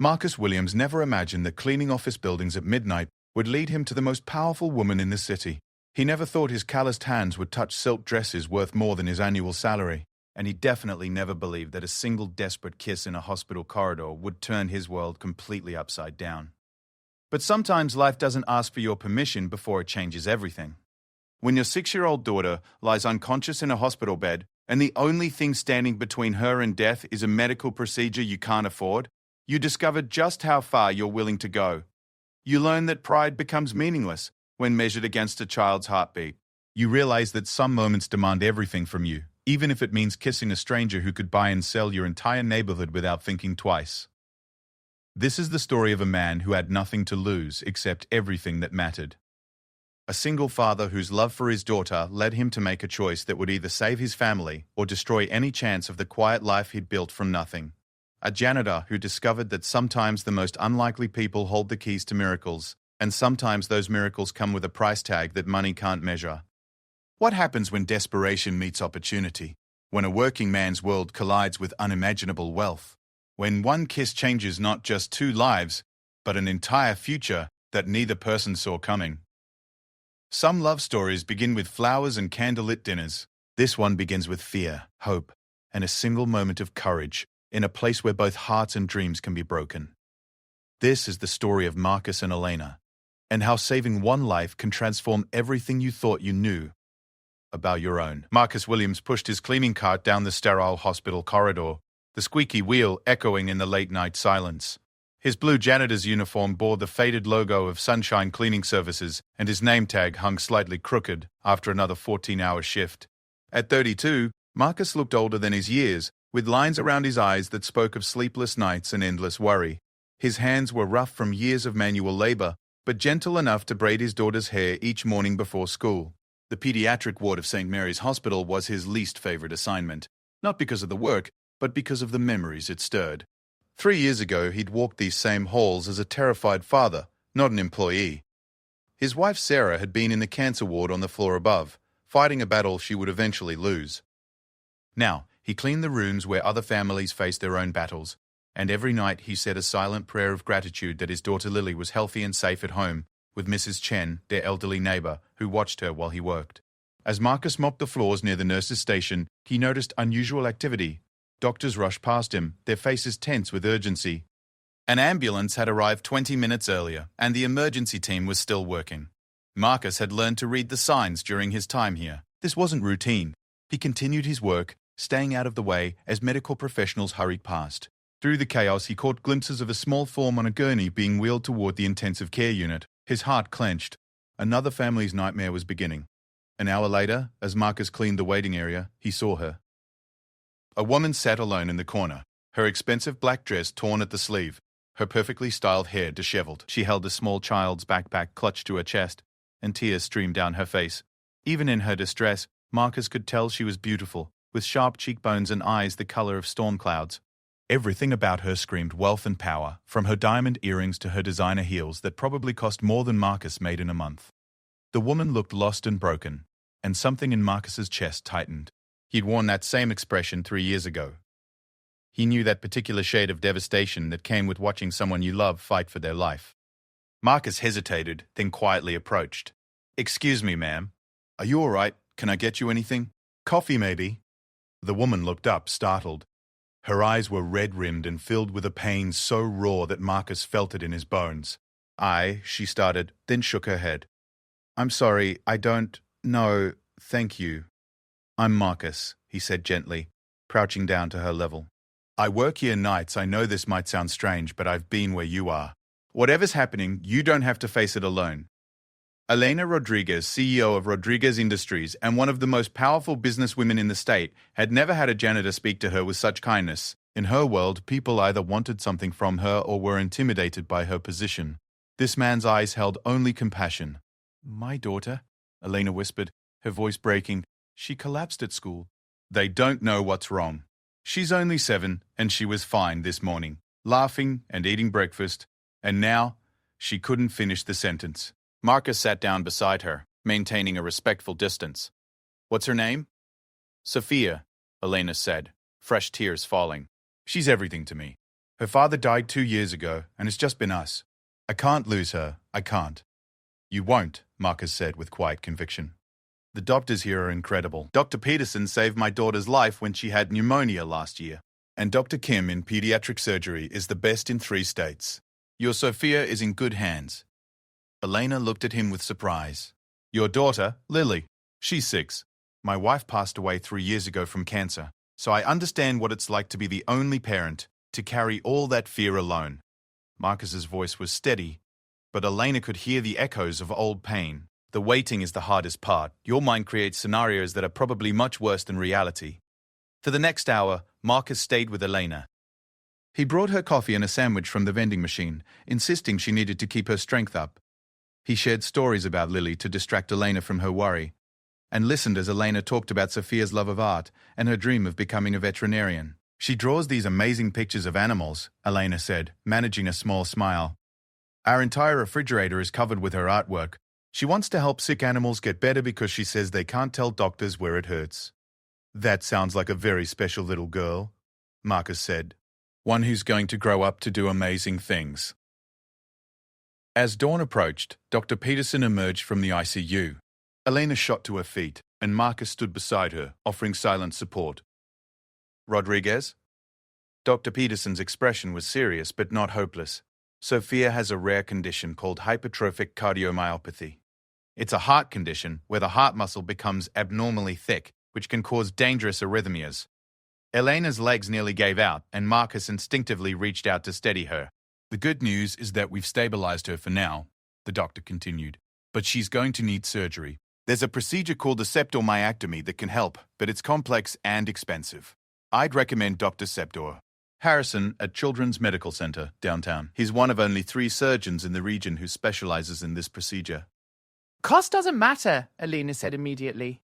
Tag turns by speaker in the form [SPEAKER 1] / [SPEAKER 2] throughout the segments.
[SPEAKER 1] Marcus Williams never imagined that cleaning office buildings at midnight would lead him to the most powerful woman in the city. He never thought his calloused hands would touch silk dresses worth more than his annual salary. And he definitely never believed that a single desperate kiss in a hospital corridor would turn his world completely upside down. But sometimes life doesn't ask for your permission before it changes everything. When your 6-year-old daughter lies unconscious in a hospital bed, and the only thing standing between her and death is a medical procedure you can't afford, you discover just how far you're willing to go. You learn that pride becomes meaningless when measured against a child's heartbeat. You realize that some moments demand everything from you, even if it means kissing a stranger who could buy and sell your entire neighborhood without thinking twice. This is the story of a man who had nothing to lose except everything that mattered. A single father whose love for his daughter led him to make a choice that would either save his family or destroy any chance of the quiet life he'd built from nothing. A janitor who discovered that sometimes the most unlikely people hold the keys to miracles, and sometimes those miracles come with a price tag that money can't measure. What happens when desperation meets opportunity? When a working man's world collides with unimaginable wealth? When one kiss changes not just 2 lives, but an entire future that neither person saw coming? Some love stories begin with flowers and candlelit dinners. This one begins with fear, hope, and a single moment of courage in a place where both hearts and dreams can be broken. This is the story of Marcus and Elena, and how saving one life can transform everything you thought you knew about your own. Marcus Williams pushed his cleaning cart down the sterile hospital corridor, the squeaky wheel echoing in the late-night silence. His blue janitor's uniform bore the faded logo of Sunshine Cleaning Services, and his name tag hung slightly crooked after another 14-hour shift. At 32, Marcus looked older than his years, with lines around his eyes that spoke of sleepless nights and endless worry. His hands were rough from years of manual labor, but gentle enough to braid his daughter's hair each morning before school. The pediatric ward of St. Mary's Hospital was his least favorite assignment, not because of the work, but because of the memories it stirred. 3 years ago, he'd walked these same halls as a terrified father, not an employee. His wife Sarah had been in the cancer ward on the floor above, fighting a battle she would eventually lose. Now, he cleaned the rooms where other families faced their own battles, and every night he said a silent prayer of gratitude that his daughter Lily was healthy and safe at home, with Mrs. Chen, their elderly neighbor, who watched her while he worked. As Marcus mopped the floors near the nurse's station, he noticed unusual activity. Doctors rushed past him, their faces tense with urgency. An ambulance had arrived 20 minutes earlier, and the emergency team was still working. Marcus had learned to read the signs during his time here. This wasn't routine. He continued his work, staying out of the way as medical professionals hurried past. Through the chaos, he caught glimpses of a small form on a gurney being wheeled toward the intensive care unit. His heart clenched. Another family's nightmare was beginning. An hour later, as Marcus cleaned the waiting area, he saw her. A woman sat alone in the corner, her expensive black dress torn at the sleeve, her perfectly styled hair disheveled. She held a small child's backpack clutched to her chest, and tears streamed down her face. Even in her distress, Marcus could tell she was beautiful, with sharp cheekbones and eyes the color of storm clouds. Everything about her screamed wealth and power, from her diamond earrings to her designer heels that probably cost more than Marcus made in a month. The woman looked lost and broken, and something in Marcus's chest tightened. He'd worn that same expression 3 years ago. He knew that particular shade of devastation that came with watching someone you love fight for their life. Marcus hesitated, then quietly approached. "Excuse me, ma'am. Are you all right? Can I get you anything? Coffee, maybe?" The woman looked up, startled. Her eyes were red-rimmed and filled with a pain so raw that Marcus felt it in his bones. She started, then shook her head. "I'm sorry, I don't... No, thank you. I'm Marcus," he said gently, crouching down to her level. "I work here nights. I know this might sound strange, but I've been where you are. Whatever's happening, you don't have to face it alone." Elena Rodriguez, CEO of Rodriguez Industries and one of the most powerful businesswomen in the state, had never had a janitor speak to her with such kindness. In her world, people either wanted something from her or were intimidated by her position. This man's eyes held only compassion. "My daughter," Elena whispered, her voice breaking. "She collapsed at school." "They don't know what's wrong. She's only 7, and she was fine this morning, laughing and eating breakfast, and now..." She couldn't finish the sentence. Marcus sat down beside her, maintaining a respectful distance. "What's her name?" "Sophia," Elena said, fresh tears falling. "She's everything to me. Her father died 2 years ago, and it's just been us. I can't lose her. I can't. You won't, Marcus said with quiet conviction. The doctors here are incredible. Dr. Peterson saved my daughter's life when she had pneumonia last year. And Dr. Kim in pediatric surgery is the best in 3 states. Your Sophia is in good hands. Elena looked at him with surprise. Your daughter, Lily. She's 6. My wife passed away 3 years ago from cancer, so I understand what it's like to be the only parent, to carry all that fear alone. Marcus's voice was steady, but Elena could hear the echoes of old pain. The waiting is the hardest part. Your mind creates scenarios that are probably much worse than reality. For the next hour, Marcus stayed with Elena. He brought her coffee and a sandwich from the vending machine, insisting she needed to keep her strength up. He shared stories about Lily to distract Elena from her worry, and listened as Elena talked about Sophia's love of art and her dream of becoming a veterinarian. She draws these amazing pictures of animals, Elena said, managing a small smile. Our entire refrigerator is covered with her artwork. She wants to help sick animals get better because she says they can't tell doctors where it hurts. That sounds like a very special little girl, Marcus said. One who's going to grow up to do amazing things. As dawn approached, Dr. Peterson emerged from the ICU. Elena shot to her feet, and Marcus stood beside her, offering silent support. Rodriguez? Dr. Peterson's expression was serious but not hopeless. Sophia has a rare condition called hypertrophic cardiomyopathy. It's a heart condition where the heart muscle becomes abnormally thick, which can cause dangerous arrhythmias. Elena's legs nearly gave out, and Marcus instinctively reached out to steady her. The good news is that we've stabilized her for now, the doctor continued, but she's going to need surgery. There's a procedure called a septomyectomy that can help, but it's complex and expensive. I'd recommend Dr. Septor Harrison at Children's Medical Center, downtown. He's one of only 3 surgeons in the region who specializes in this procedure.
[SPEAKER 2] Cost doesn't matter, Elena said immediately.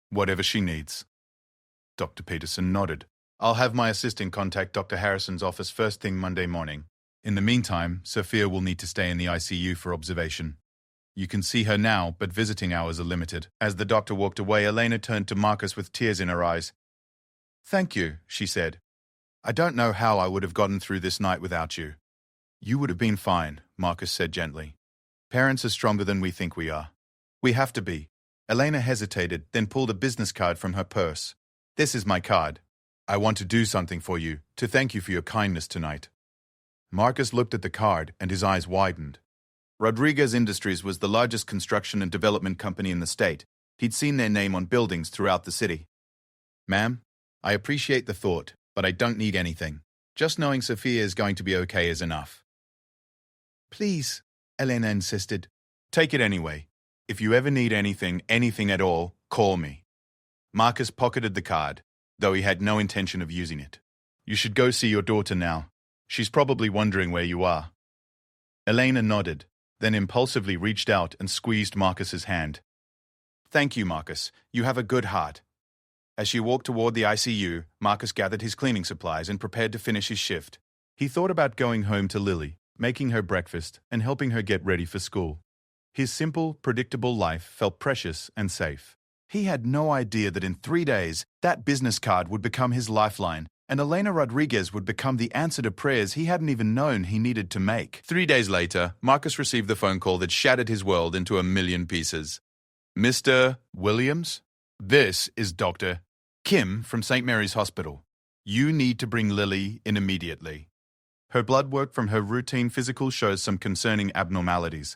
[SPEAKER 1] Whatever she needs. Dr. Peterson nodded. I'll have my assistant contact Dr. Harrison's office first thing Monday morning. In the meantime, Sophia will need to stay in the ICU for observation. You can see her now, but visiting hours are limited. As the doctor walked away, Elena turned to Marcus with tears in her eyes. Thank you, she said. I don't know how I would have gotten through this night without you. You would have been fine, Marcus said gently. Parents are stronger than we think we are. We have to be. Elena hesitated, then pulled a business card from her purse. This is my card. I want to do something for you, to thank you for your kindness tonight. Marcus looked at the card, and his eyes widened. Rodriguez Industries was the largest construction and development company in the state. He'd seen their name on buildings throughout the city. Ma'am, I appreciate the thought, but I don't need anything. Just knowing Sophia is going to be okay is enough. Please, Elena insisted. Take it anyway. If you ever need anything at all, call me. Marcus pocketed the card, though he had no intention of using it. You should go see your daughter now. She's probably wondering where you are. Elena nodded, then impulsively reached out and squeezed Marcus's hand. Thank you, Marcus. You have a good heart. As she walked toward the ICU, Marcus gathered his cleaning supplies and prepared to finish his shift. He thought about going home to Lily, making her breakfast, and helping her get ready for school. His simple, predictable life felt precious and safe. He had no idea that in 3 days, that business card would become his lifeline, and Elena Rodriguez would become the answer to prayers he hadn't even known he needed to make. 3 days later, Marcus received the phone call that shattered his world into a million pieces. Mr. Williams? This is Dr. Kim from St. Mary's Hospital. You need to bring Lily in immediately. Her blood work from her routine physical shows some concerning abnormalities.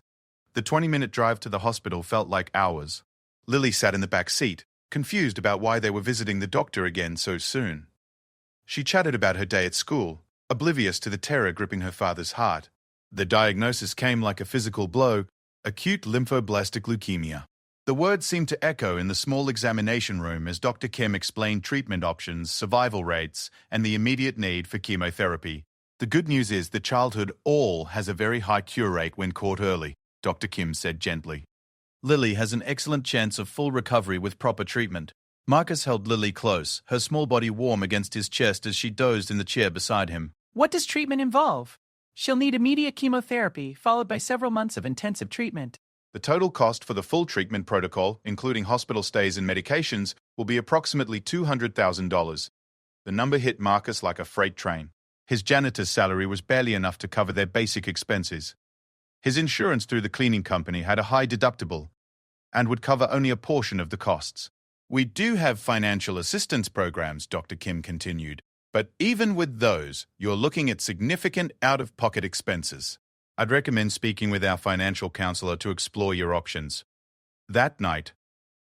[SPEAKER 1] The 20-minute drive to the hospital felt like hours. Lily sat in the back seat, confused about why they were visiting the doctor again so soon. She chatted about her day at school, oblivious to the terror gripping her father's heart. The diagnosis came like a physical blow: acute lymphoblastic leukemia. The words seemed to echo in the small examination room as Dr. Kim explained treatment options, survival rates, and the immediate need for chemotherapy. The good news is that childhood all has a very high cure rate when caught early, Dr. Kim said gently. Lily has an excellent chance of full recovery with proper treatment. Marcus held Lily close, her small body warm against his chest as she dozed in the chair beside him.
[SPEAKER 2] What does treatment involve? She'll need immediate chemotherapy, followed by several months of intensive treatment.
[SPEAKER 1] The total cost for the full treatment protocol, including hospital stays and medications, will be approximately $200,000. The number hit Marcus like a freight train. His janitor's salary was barely enough to cover their basic expenses. His insurance through the cleaning company had a high deductible and would cover only a portion of the costs. We do have financial assistance programs, Dr. Kim continued, but even with those, you're looking at significant out-of-pocket expenses. I'd recommend speaking with our financial counselor to explore your options. That night,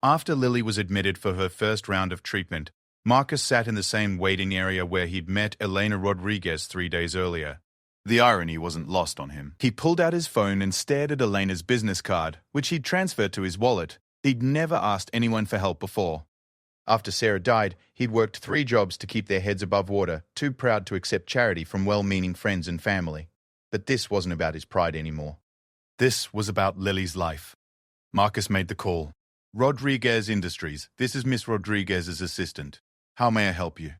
[SPEAKER 1] after Lily was admitted for her first round of treatment, Marcus sat in the same waiting area where he'd met Elena Rodriguez 3 days earlier. The irony wasn't lost on him. He pulled out his phone and stared at Elena's business card, which he'd transferred to his wallet. He'd never asked anyone for help before. After Sarah died, he'd worked 3 jobs to keep their heads above water, too proud to accept charity from well-meaning friends and family. But this wasn't about his pride anymore. This was about Lily's life. Marcus made the call. Rodriguez Industries, this is Miss Rodriguez's assistant. How may I help you?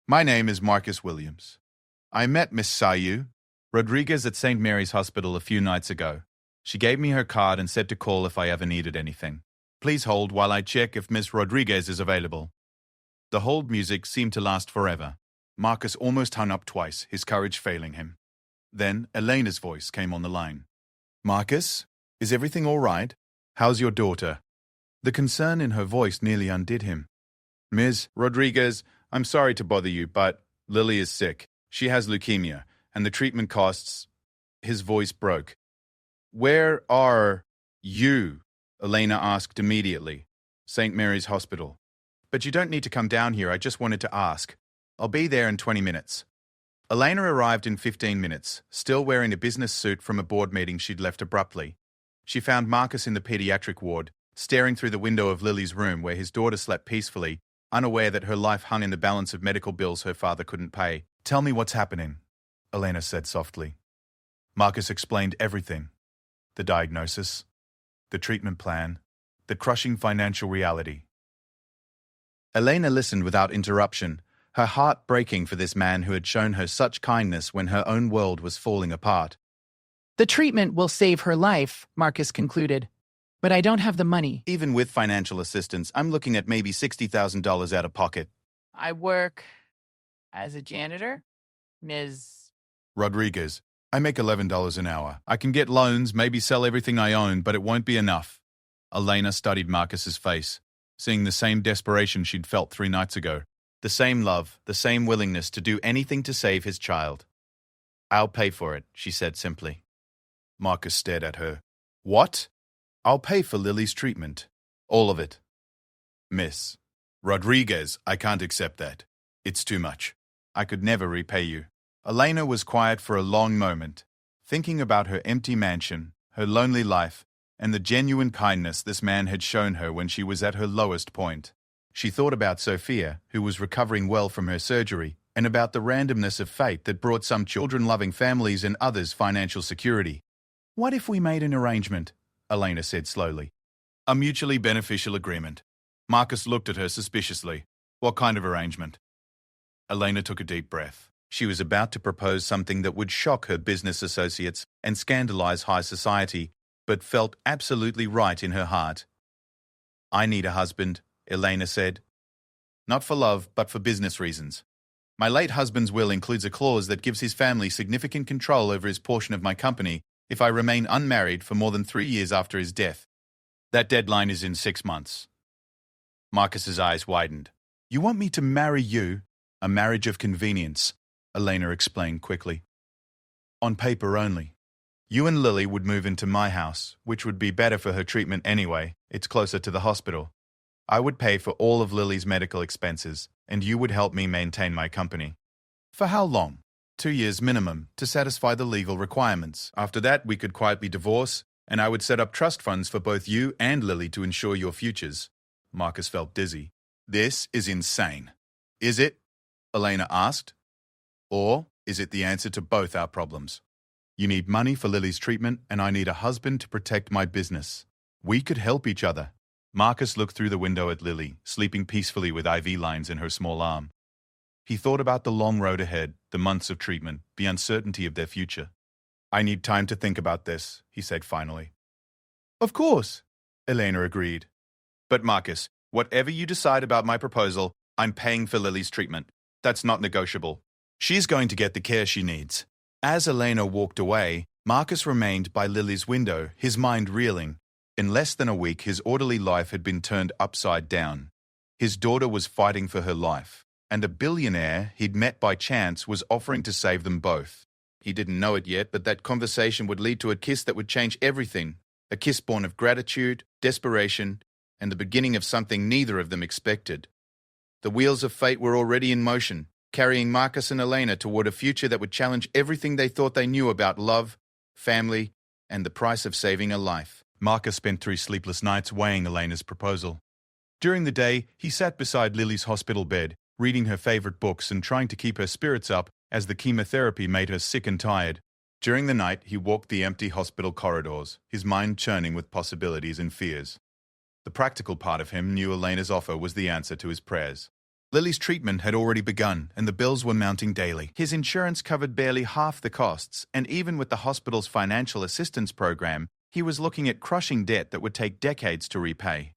[SPEAKER 1] My name is Marcus Williams. I met Miss Sayu Rodriguez at St. Mary's Hospital a few nights ago. She gave me her card and said to call if I ever needed anything. Please hold while I check if Miss Rodriguez is available. The hold music seemed to last forever. Marcus almost hung up twice, his courage failing him. Then Elena's voice came on the line. Marcus, is everything all right? How's your daughter? The concern in her voice nearly undid him. Ms. Rodriguez, I'm sorry to bother you, but Lily is sick. She has leukemia, and the treatment costs... His voice broke. Where are you? Elena asked immediately. St. Mary's Hospital. But you don't need to come down here, I just wanted to ask. I'll be there in 20 minutes. Elena arrived in 15 minutes, still wearing a business suit from a board meeting she'd left abruptly. She found Marcus in the pediatric ward, staring through the window of Lily's room where his daughter slept peacefully, unaware that her life hung in the balance of medical bills her father couldn't pay. Tell me what's happening, Elena said softly. Marcus explained everything. The diagnosis, the treatment plan, the crushing financial reality. Elena listened without interruption, her heart breaking for this man who had shown her such kindness when her own world was falling apart.
[SPEAKER 2] The treatment will save her life, Marcus concluded. But I don't have the money.
[SPEAKER 1] Even with financial assistance, I'm looking at maybe $60,000 out of pocket.
[SPEAKER 2] I work as a janitor, Ms.
[SPEAKER 1] Rodriguez, I make $11 an hour. I can get loans, maybe sell everything I own, but it won't be enough. Elena studied Marcus's face, seeing the same desperation she'd felt 3 nights ago. The same love, the same willingness to do anything to save his child. I'll pay for it, she said simply. Marcus stared at her. What? I'll pay for Lily's treatment. All of it. Miss Rodriguez, I can't accept that. It's too much. I could never repay you. Elena was quiet for a long moment, thinking about her empty mansion, her lonely life, and the genuine kindness this man had shown her when she was at her lowest point. She thought about Sophia, who was recovering well from her surgery, and about the randomness of fate that brought some children-loving families and others financial security. What if we made an arrangement? Elena said slowly. A mutually beneficial agreement. Marcus looked at her suspiciously. What kind of arrangement? Elena took a deep breath. She was about to propose something that would shock her business associates and scandalize high society, but felt absolutely right in her heart. I need a husband, Elena said. Not for love, but for business reasons. My late husband's will includes a clause that gives his family significant control over his portion of my company if I remain unmarried for more than 3 years after his death. That deadline is in 6 months. Marcus's eyes widened. You want me to marry you? A marriage of convenience, Elena explained quickly. On paper only. You and Lily would move into my house, which would be better for her treatment anyway. It's closer to the hospital. I would pay for all of Lily's medical expenses, and you would help me maintain my company. For how long? 2 years minimum, to satisfy the legal requirements. After that, we could quietly divorce, and I would set up trust funds for both you and Lily to ensure your futures. Marcus felt dizzy. This is insane. Is it? Elena asked. Or is it the answer to both our problems? You need money for Lily's treatment, and I need a husband to protect my business. We could help each other. Marcus looked through the window at Lily, sleeping peacefully with IV lines in her small arm. He thought about the long road ahead, the months of treatment, the uncertainty of their future. I need time to think about this, he said finally. Of course, Elena agreed. But Marcus, whatever you decide about my proposal, I'm paying for Lily's treatment. That's not negotiable. She's going to get the care she needs. As Elena walked away, Marcus remained by Lily's window, his mind reeling. In less than a week, his orderly life had been turned upside down. His daughter was fighting for her life, and a billionaire he'd met by chance was offering to save them both. He didn't know it yet, but that conversation would lead to a kiss that would change everything. A kiss born of gratitude, desperation, and the beginning of something neither of them expected. The wheels of fate were already in motion, carrying Marcus and Elena toward a future that would challenge everything they thought they knew about love, family, and the price of saving a life. Marcus spent 3 sleepless nights weighing Elena's proposal. During the day, he sat beside Lily's hospital bed, reading her favorite books and trying to keep her spirits up as the chemotherapy made her sick and tired. During the night, he walked the empty hospital corridors, his mind churning with possibilities and fears. The practical part of him knew Elena's offer was the answer to his prayers. Lily's treatment had already begun, and the bills were mounting daily. His insurance covered barely half the costs, and even with the hospital's financial assistance program, he was looking at crushing debt that would take decades to repay.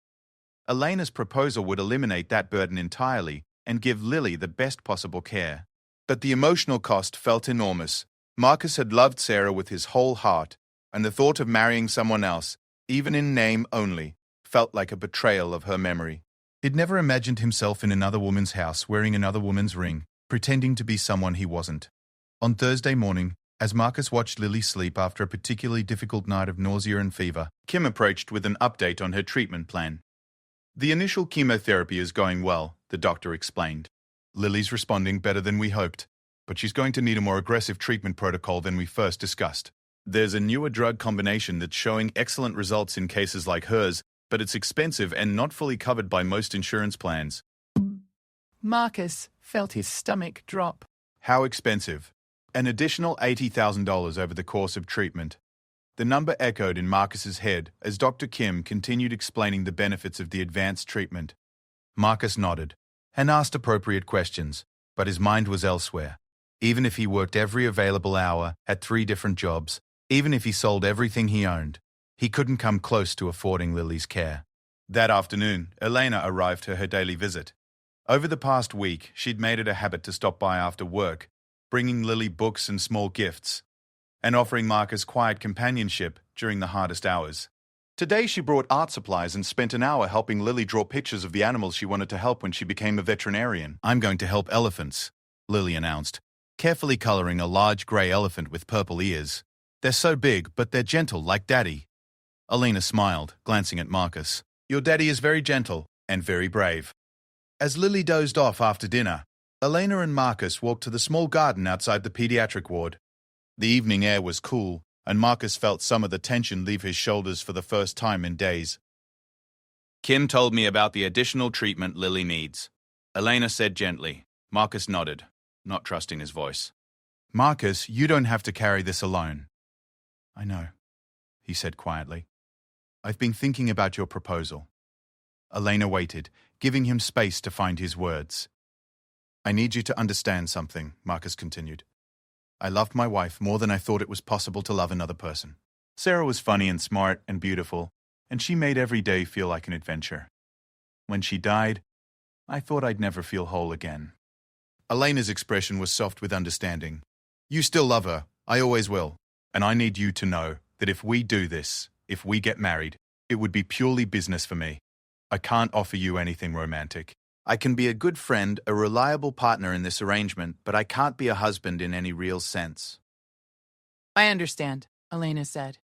[SPEAKER 1] Elena's proposal would eliminate that burden entirely and give Lily the best possible care. But the emotional cost felt enormous. Marcus had loved Sarah with his whole heart, and the thought of marrying someone else, even in name only, felt like a betrayal of her memory. He'd never imagined himself in another woman's house wearing another woman's ring, pretending to be someone he wasn't. On Thursday morning, as Marcus watched Lily sleep after a particularly difficult night of nausea and fever, Kim approached with an update on her treatment plan. The initial chemotherapy is going well, the doctor explained. Lily's responding better than we hoped, but she's going to need a more aggressive treatment protocol than we first discussed. There's a newer drug combination that's showing excellent results in cases like hers, but it's expensive and not fully covered by most insurance plans.
[SPEAKER 2] Marcus felt his stomach drop.
[SPEAKER 1] How expensive? An additional $80,000 over the course of treatment. The number echoed in Marcus's head as Dr. Kim continued explaining the benefits of the advanced treatment. Marcus nodded and asked appropriate questions, but his mind was elsewhere. Even if he worked every available hour, had 3 different jobs, even if he sold everything he owned, he couldn't come close to affording Lily's care. That afternoon, Elena arrived to her daily visit. Over the past week, she'd made it a habit to stop by after work, bringing Lily books and small gifts, and offering Marcus quiet companionship during the hardest hours. Today she brought art supplies and spent an hour helping Lily draw pictures of the animals she wanted to help when she became a veterinarian. "I'm going to help elephants," Lily announced, carefully coloring a large grey elephant with purple ears. "They're so big, but they're gentle like Daddy." Elena smiled, glancing at Marcus. "Your daddy is very gentle and very brave." As Lily dozed off after dinner, Elena and Marcus walked to the small garden outside the pediatric ward. The evening air was cool, and Marcus felt some of the tension leave his shoulders for the first time in days. "Kim told me about the additional treatment Lily needs," Elena said gently. Marcus nodded, not trusting his voice. "Marcus, you don't have to carry this alone." "I know," he said quietly. "I've been thinking about your proposal." Elena waited, giving him space to find his words. "I need you to understand something," Marcus continued. "I loved my wife more than I thought it was possible to love another person. Sarah was funny and smart and beautiful, and she made every day feel like an adventure. When she died, I thought I'd never feel whole again." Elena's expression was soft with understanding. "You still love her, I always will, and I need you to know that if we do this, if we get married, it would be purely business for me. I can't offer you anything romantic. I can be a good friend, a reliable partner in this arrangement, but I can't be a husband in any real sense."
[SPEAKER 2] "I understand," Elena said.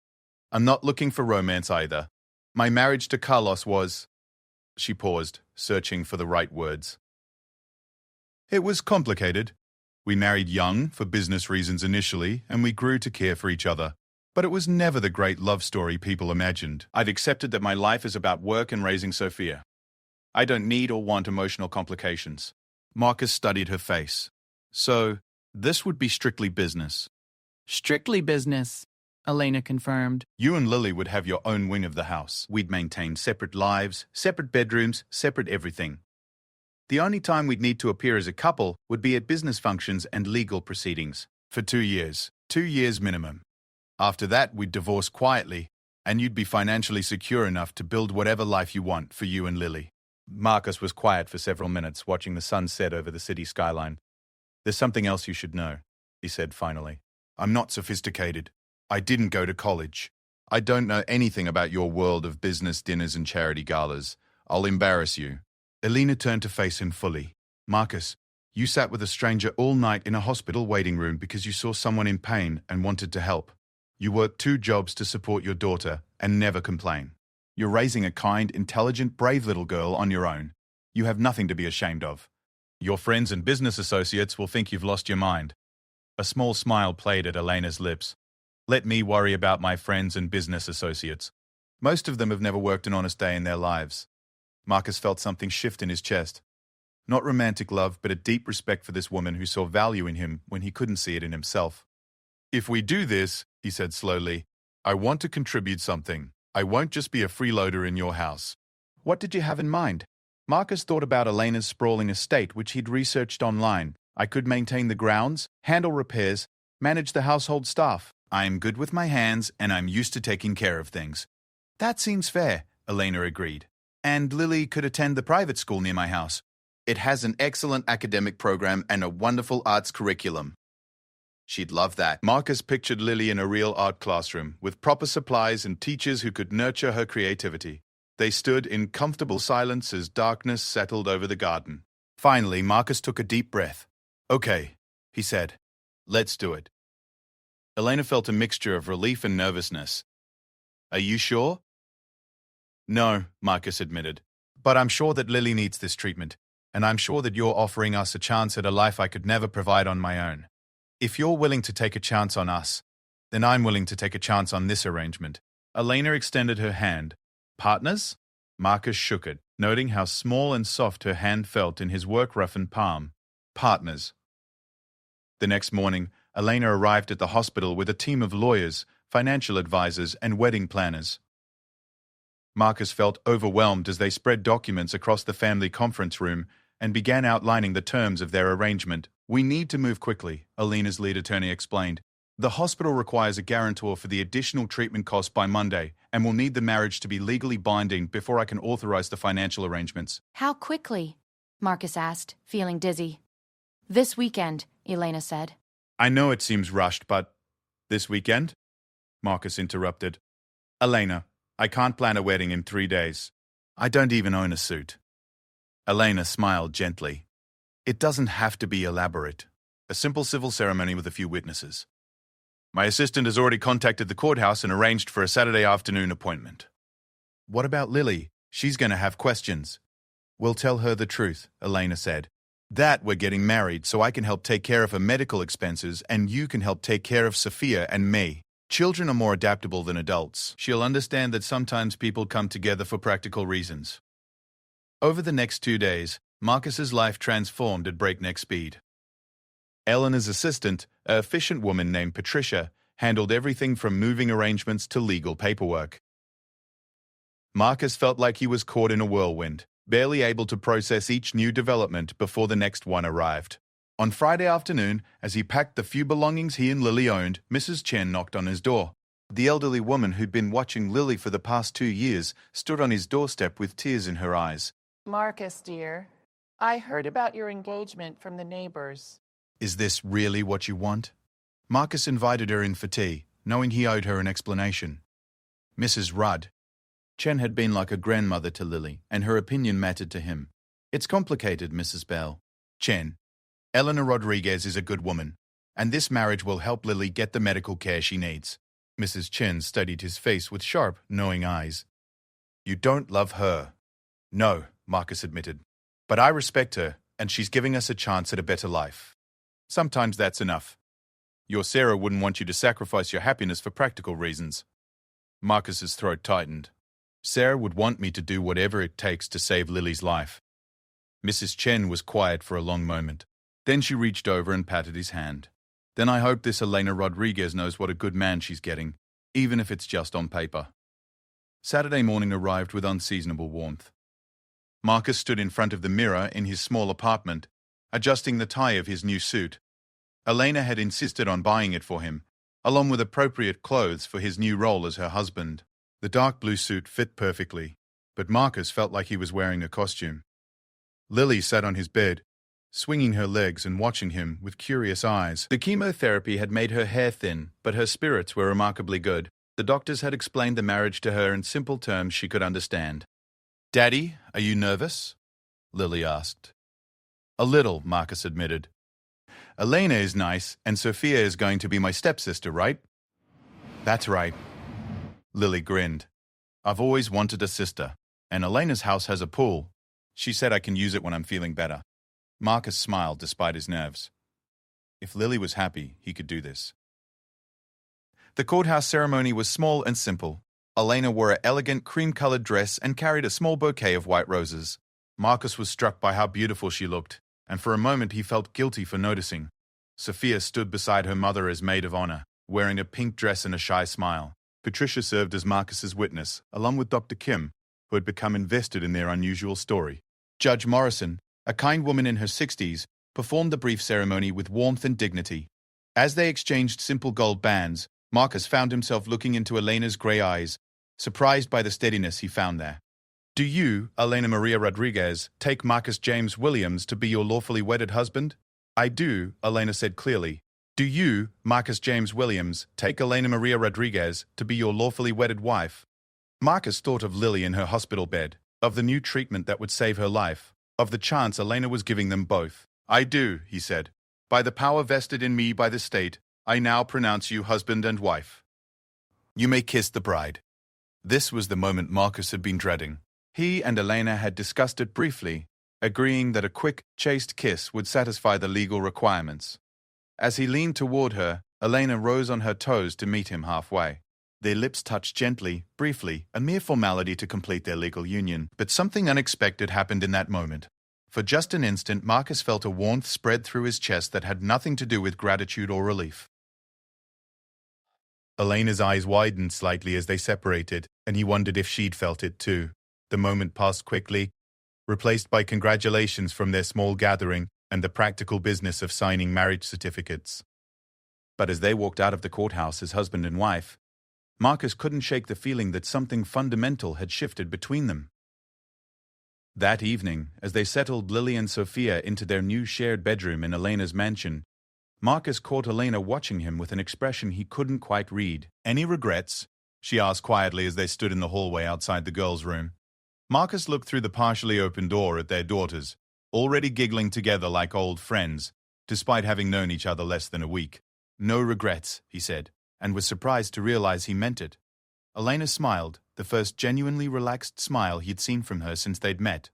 [SPEAKER 1] "I'm not looking for romance either. My marriage to Carlos was..." She paused, searching for the right words. "It was complicated. We married young, for business reasons initially, and we grew to care for each other. But it was never the great love story people imagined. I've accepted that my life is about work and raising Sophia. I don't need or want emotional complications." Marcus studied her face. "So, this would be strictly business."
[SPEAKER 2] "Strictly business," Elena confirmed.
[SPEAKER 1] "You and Lily would have your own wing of the house. We'd maintain separate lives, separate bedrooms, separate everything. The only time we'd need to appear as a couple would be at business functions and legal proceedings. For 2 years. 2 years minimum. After that, we'd divorce quietly, and you'd be financially secure enough to build whatever life you want for you and Lily." Marcus was quiet for several minutes, watching the sun set over the city skyline. There's something else you should know, he said finally. I'm not sophisticated. I didn't go to college. I don't know anything about your world of business dinners and charity galas. I'll embarrass you. Elena turned to face him fully. Marcus, you sat with a stranger all night in a hospital waiting room because you saw someone in pain and wanted to help. You worked 2 jobs to support your daughter and never complain. You're raising a kind, intelligent, brave little girl on your own. You have nothing to be ashamed of. Your friends and business associates will think you've lost your mind. A small smile played at Elena's lips. Let me worry about my friends and business associates. Most of them have never worked an honest day in their lives. Marcus felt something shift in his chest. Not romantic love, but a deep respect for this woman who saw value in him when he couldn't see it in himself. If we do this, he said slowly, I want to contribute something. I won't just be a freeloader in your house. What did you have in mind? Marcus thought about Elena's sprawling estate, which he'd researched online. I could maintain the grounds, handle repairs, manage the household staff. I'm good with my hands, and I'm used to taking care of things. That seems fair, Elena agreed. And Lily could attend the private school near my house. It has an excellent academic program and a wonderful arts curriculum. She'd love that. Marcus pictured Lily in a real art classroom, with proper supplies and teachers who could nurture her creativity. They stood in comfortable silence as darkness settled over the garden. Finally, Marcus took a deep breath. Okay, he said. Let's do it. Elena felt a mixture of relief and nervousness. Are you sure? No, Marcus admitted. But I'm sure that Lily needs this treatment, and I'm sure that you're offering us a chance at a life I could never provide on my own. If you're willing to take a chance on us, then I'm willing to take a chance on this arrangement. Elena extended her hand. Partners? Marcus shook it, noting how small and soft her hand felt in his work-roughened palm. Partners. The next morning, Elena arrived at the hospital with a team of lawyers, financial advisors, and wedding planners. Marcus felt overwhelmed as they spread documents across the family conference room and began outlining the terms of their arrangement. We need to move quickly, Elena's lead attorney explained. The hospital requires a guarantor for the additional treatment costs by Monday, and will need the marriage to be legally binding before I can authorize the financial arrangements.
[SPEAKER 3] How quickly? Marcus asked, feeling dizzy. This weekend, Elena said.
[SPEAKER 1] I know it seems rushed, but this weekend? Marcus interrupted. Elena, I can't plan a wedding in 3 days. I don't even own a suit. Elena smiled gently. It doesn't have to be elaborate. A simple civil ceremony with a few witnesses. My assistant has already contacted the courthouse and arranged for a Saturday afternoon appointment. What about Lily? She's going to have questions. We'll tell her the truth, Elena said. That we're getting married so I can help take care of her medical expenses and you can help take care of Sophia and me. Children are more adaptable than adults. She'll understand that sometimes people come together for practical reasons. Over the next 2 days, Marcus's life transformed at breakneck speed. Eleanor's assistant, an efficient woman named Patricia, handled everything from moving arrangements to legal paperwork. Marcus felt like he was caught in a whirlwind, barely able to process each new development before the next one arrived. On Friday afternoon, as he packed the few belongings he and Lily owned, Mrs. Chen knocked on his door. The elderly woman who'd been watching Lily for the past 2 years stood on his doorstep with tears in her eyes.
[SPEAKER 2] Marcus, dear, I heard about your engagement from the neighbors.
[SPEAKER 1] Is this really what you want? Marcus invited her in for tea, knowing he owed her an explanation. Mrs. Rudd. Chen had been like a grandmother to Lily, and her opinion mattered to him. It's complicated, Mrs. Bell. Chen. Eleanor Rodriguez is a good woman, and this marriage will help Lily get the medical care she needs. Mrs. Chen studied his face with sharp, knowing eyes. You don't love her. No, Marcus admitted. But I respect her, and she's giving us a chance at a better life. Sometimes that's enough. Your Sarah wouldn't want you to sacrifice your happiness for practical reasons. Marcus's throat tightened. Sarah would want me to do whatever it takes to save Lily's life. Mrs. Chen was quiet for a long moment. Then she reached over and patted his hand. Then I hope this Elena Rodriguez knows what a good man she's getting, even if it's just on paper. Saturday morning arrived with unseasonable warmth. Marcus stood in front of the mirror in his small apartment, adjusting the tie of his new suit. Elena had insisted on buying it for him, along with appropriate clothes for his new role as her husband. The dark blue suit fit perfectly, but Marcus felt like he was wearing a costume. Lily sat on his bed, swinging her legs and watching him with curious eyes. The chemotherapy had made her hair thin, but her spirits were remarkably good. The doctors had explained the marriage to her in simple terms she could understand. "Daddy, are you nervous?" Lily asked. "A little," Marcus admitted. "Elena is nice, and Sophia is going to be my stepsister, right?" "That's right." Lily grinned. "I've always wanted a sister, and Elena's house has a pool. She said I can use it when I'm feeling better." Marcus smiled despite his nerves. If Lily was happy, he could do this. The courthouse ceremony was small and simple. Elena wore an elegant cream-colored dress and carried a small bouquet of white roses. Marcus was struck by how beautiful she looked, and for a moment he felt guilty for noticing. Sophia stood beside her mother as maid of honor, wearing a pink dress and a shy smile. Patricia served as Marcus's witness, along with Dr. Kim, who had become invested in their unusual story. Judge Morrison, a kind woman in her 60s, performed the brief ceremony with warmth and dignity. As they exchanged simple gold bands, Marcus found himself looking into Elena's gray eyes, surprised by the steadiness he found there. "Do you, Elena Maria Rodriguez, take Marcus James Williams to be your lawfully wedded husband?" "I do," Elena said clearly. "Do you, Marcus James Williams, take Elena Maria Rodriguez to be your lawfully wedded wife?" Marcus thought of Lily in her hospital bed, of the new treatment that would save her life, of the chance Elena was giving them both. "I do," he said. "By the power vested in me by the state, I now pronounce you husband and wife. You may kiss the bride." This was the moment Marcus had been dreading. He and Elena had discussed it briefly, agreeing that a quick, chaste kiss would satisfy the legal requirements. As he leaned toward her, Elena rose on her toes to meet him halfway. Their lips touched gently, briefly, a mere formality to complete their legal union. But something unexpected happened in that moment. For just an instant, Marcus felt a warmth spread through his chest that had nothing to do with gratitude or relief. Elena's eyes widened slightly as they separated, and he wondered if she'd felt it too. The moment passed quickly, replaced by congratulations from their small gathering and the practical business of signing marriage certificates. But as they walked out of the courthouse as husband and wife, Marcus couldn't shake the feeling that something fundamental had shifted between them. That evening, as they settled Lily and Sophia into their new shared bedroom in Elena's mansion, Marcus caught Elena watching him with an expression he couldn't quite read. "Any regrets?" she asked quietly as they stood in the hallway outside the girls' room. Marcus looked through the partially open door at their daughters, already giggling together like old friends, despite having known each other less than a week. "No regrets," he said, and was surprised to realize he meant it. Elena smiled, the first genuinely relaxed smile he'd seen from her since they'd met.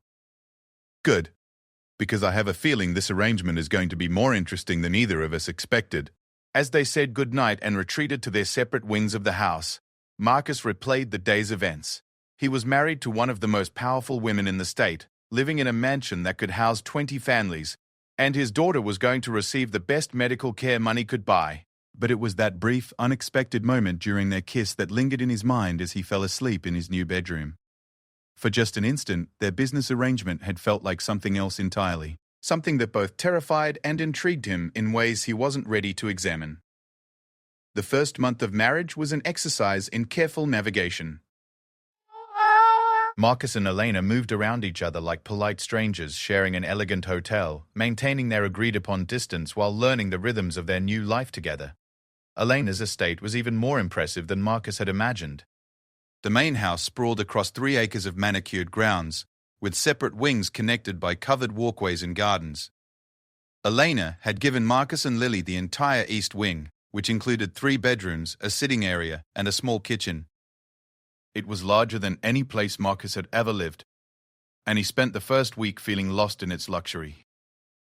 [SPEAKER 1] "Good, because I have a feeling this arrangement is going to be more interesting than either of us expected." As they said goodnight and retreated to their separate wings of the house, Marcus replayed the day's events. He was married to one of the most powerful women in the state, living in a mansion that could house 20 families, and his daughter was going to receive the best medical care money could buy. But it was that brief, unexpected moment during their kiss that lingered in his mind as he fell asleep in his new bedroom. For just an instant, their business arrangement had felt like something else entirely, something that both terrified and intrigued him in ways he wasn't ready to examine. The first month of marriage was an exercise in careful navigation. Marcus and Elena moved around each other like polite strangers sharing an elegant hotel, maintaining their agreed-upon distance while learning the rhythms of their new life together. Elena's estate was even more impressive than Marcus had imagined. The main house sprawled across 3 acres of manicured grounds, with separate wings connected by covered walkways and gardens. Elena had given Marcus and Lily the entire east wing, which included 3 bedrooms, a sitting area, and a small kitchen. It was larger than any place Marcus had ever lived, and he spent the first week feeling lost in its luxury.